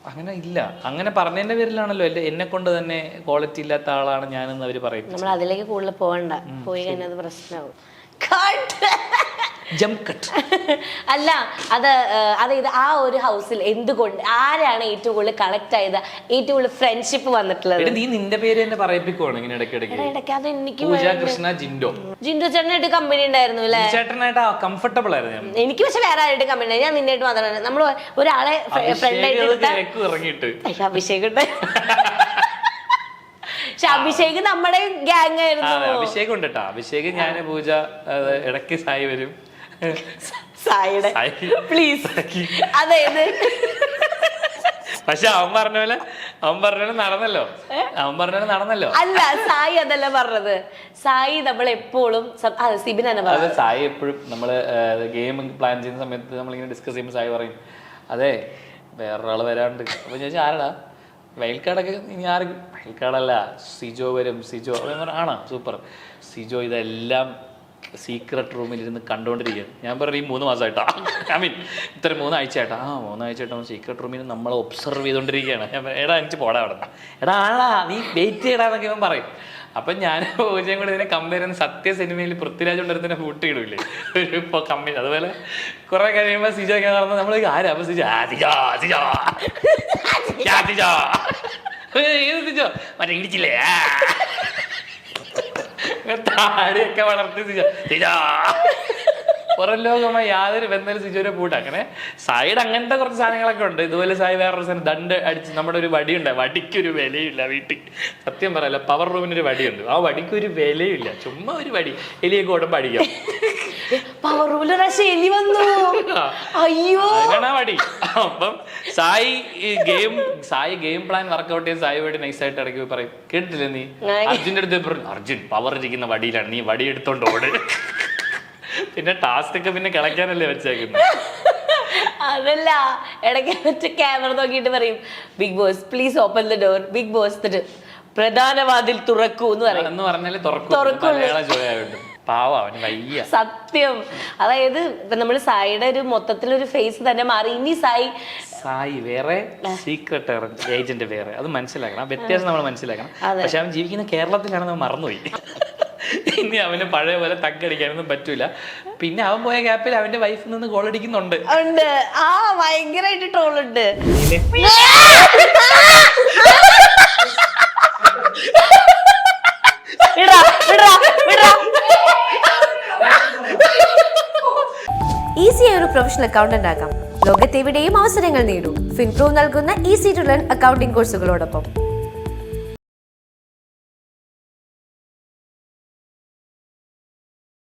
അങ്ങനെ ഇല്ല. അങ്ങനെ പറഞ്ഞതിന്റെ പേരിലാണല്ലോ എന്നെ കൊണ്ട് തന്നെ ക്വാളിറ്റി ഇല്ലാത്ത ആളാണ് ഞാനെന്ന് അവര് പറയും. നമ്മൾ അതിലേക്ക് കൂടുതൽ പോകണ്ട, പോയി കഴിഞ്ഞാൽ അത് പ്രശ്നമാവും. Jump cut. അല്ല, അതായത് ആ ഒരു ഹൗസിൽ എന്തുകൊണ്ട് ആരാണ് ഏറ്റവും കൂടുതൽ കളക്ട് ചെയ്ത, ഏറ്റവും കൂടുതൽ ഫ്രണ്ട്ഷിപ്പ് വന്നിട്ടുള്ളത്? നീ നിന്റെ പേര് തന്നെ പറയിപ്പിക്കുവാണ് ഇങ്ങനെ ഇടയ്ക്കിടയ്ക്ക്. അത് എനിക്ക് പൂജ കൃഷ്ണ ജിൻഡോ. ജിൻഡോ ചേട്ടനായിട്ട് കമ്പനി ഉണ്ടായിരുന്നു അല്ലേ? ചേട്ടനായിട്ട് കംഫർട്ടബിൾ ആയിരുന്നു. എനിക്ക് പക്ഷെ വേറെ ആരായിട്ട് കമ്പനി ഉണ്ടായി, ഞാൻ നിന്നായിട്ട് മാത്രമാണ്. നമ്മൾ ഒരാളെ ഫ്രണ്ടായിട്ട് ഇറങ്ങിയിട്ട് അഭിഷേക് പക്ഷെ അഭിഷേക് നമ്മുടെ ഗ്യാങ് ആയിരുന്നു. അഭിഷേക് ഉണ്ട് കേട്ടോ. അഭിഷേക് ഞാൻ പൂജ ഇടയ്ക്ക് സായി വരും. സായിയുടെ പ്ലീസ്. അതായത് പക്ഷെ അവൻ പറഞ്ഞ പോലെ നടന്നല്ലോ. അല്ല, സായി അതല്ല പറഞ്ഞത്. സായി നമ്മൾ എപ്പോഴും സിബിൻ തന്നെ പറഞ്ഞത്. സായി എപ്പോഴും നമ്മള് ഗെയിം പ്ലാൻ ചെയ്യുന്ന സമയത്ത് നമ്മളിങ്ങനെ ഡിസ്കസ് ചെയ്യുമ്പോൾ സായി പറയും, അതെ വേറൊരാള് വരാണ്ട്. അപ്പൊ ചോദിച്ചാൽ ആരടാ? വയൽക്കാടൊക്കെ ഇനി ആര്? വയൽക്കാടല്ല, സിജോ വരും. സിജോ ആണോ? സൂപ്പർ. സിജോ ഇതെല്ലാം സീക്രട്ട് റൂമിലിരുന്ന് കണ്ടുകൊണ്ടിരിക്കുകയാണ്. ഞാൻ പറയും, ഈ 3 മാസമായിട്ടാ, ഐ മീൻ ഇത്ര 3 ആഴ്ചയായിട്ടാ. 3 ആഴ്ചയായിട്ടാ സീക്രട്ട് റൂമിൽ നമ്മളെ ഒബ്സർവ് ചെയ്തുകൊണ്ടിരിക്കുകയാണ്. ഞാൻ എടാ എനിക്ക് പോടാ അവിടെ, എടാ ആളാ നീ വെയിറ്റ് ചെയ്യടാന്നൊക്കെ ഇവൻ പറയും. അപ്പം ഞാൻ പൂജയും കൂടെ ഇതിനെ കമ്പയർ ചെയ്യുന്ന സത്യ സിനിമയിൽ പൃഥ്വിരാജ് കൊണ്ടിരുന്ന കൂട്ടിയിടൂല്ലേ ഇപ്പോൾ കമ്പനി. അതുപോലെ കുറെ കഴിയുമ്പോൾ സിജോ ഒക്കെ നടന്ന് നമ്മൾ ആരാ? അപ്പൊ സിജോ സിജോ മറ്റേ ഇടിച്ചില്ലേ താടിയൊക്കെ വളർത്തി സിജോ പുറം ലോകമായി യാതൊരു ബന്ധം സിജോനെ പൂട്ട. അങ്ങനെ സായിയുടെ അങ്ങനത്തെ കുറച്ച് സാധനങ്ങളൊക്കെ ഉണ്ട്. ഇതുപോലെ സായി വേറൊരു സാധനം ദണ്ട് അടിച്ച് നമ്മുടെ ഒരു വടിയുണ്ട്. വടിക്കൊരു വിലയില്ല വീട്ടിൽ. സത്യം പറയല്ല, പവർ റൂമിനൊരു വടിയുണ്ട്. ആ വടിക്കൊരു വിലയില്ല, ചുമ്മാ ഒരു വടി. എലിയൊക്കെ ഓടുമ്പോൾ അടിക്കാം. പവർ റൂമിൽ എലി വന്നു. അയ്യോ, അതിനാണ് വടി. അപ്പം സായി ഗെയിം പ്ലാൻ വർക്ക്ഔട്ട് ചെയ്ത് സായി വടി നൈസായിട്ട് ഇടയ്ക്ക് പോയി പറയും, കേട്ടില്ലേ നീ? അർജുൻ്റെ അടുത്ത് പറഞ്ഞു, അർജുൻ പവർ ഇരിക്കുന്ന വടിയിലാണ്, നീ വടി എടുത്തോണ്ട് ഓട്. പിന്നെ ടാസ്ക് ഒക്കെ പിന്നെ കളയ്ക്കാനല്ലേ വെച്ചേക്കുന്നത്. അതല്ല, ഇടയ്ക്ക് ക്യാമറ നോക്കിയിട്ട് പറയും, Bigg Boss please open the door. Bigg Boss പ്രധാന വാതിൽ തുറക്കൂ എന്ന് പറയും. എന്ന് പറഞ്ഞാല് തുറക്കും. പാവ അവന് വയ്യ. സത്യം. അതായത് ഇപ്പൊ നമ്മള് സായിയുടെ ഒരു മൊത്തത്തിലൊരു ഫേസ് തന്നെ മാറി. ഇനി സായി വേറെ, സീക്രട്ട് ഏജന്റ് വേറെ. അത് മനസ്സിലാക്കണം, വ്യത്യാസം നമ്മൾ മനസ്സിലാക്കണം. പക്ഷെ അവൻ ജീവിക്കുന്ന കേരളത്തിലാണെന്ന് അവൻ മറന്നുപോയി. ഇനി അവന് പഴയ പോലെ തക്കടിക്കാനൊന്നും പറ്റൂല. പിന്നെ അവൻ പോയ ഗ്യാപ്പിൽ അവന്റെ വൈഫിൽ നിന്ന് ഗോൾ അടിക്കുന്നുണ്ട്. ഭയങ്കരമായിട്ട് ട്രോളുണ്ട്. ഈസിയായി ഒരു പ്രൊഫഷണൽ അക്കൗണ്ടന്റ് ആകാം. ലോകത്തെവിടെയും അവസരങ്ങൾ നേടൂ. ഫിൻപ്രൂവ് നൽകുന്ന ഈസി ടു ലേൺ അക്കൗണ്ടിംഗ് കോഴ്സുകളോടൊപ്പം.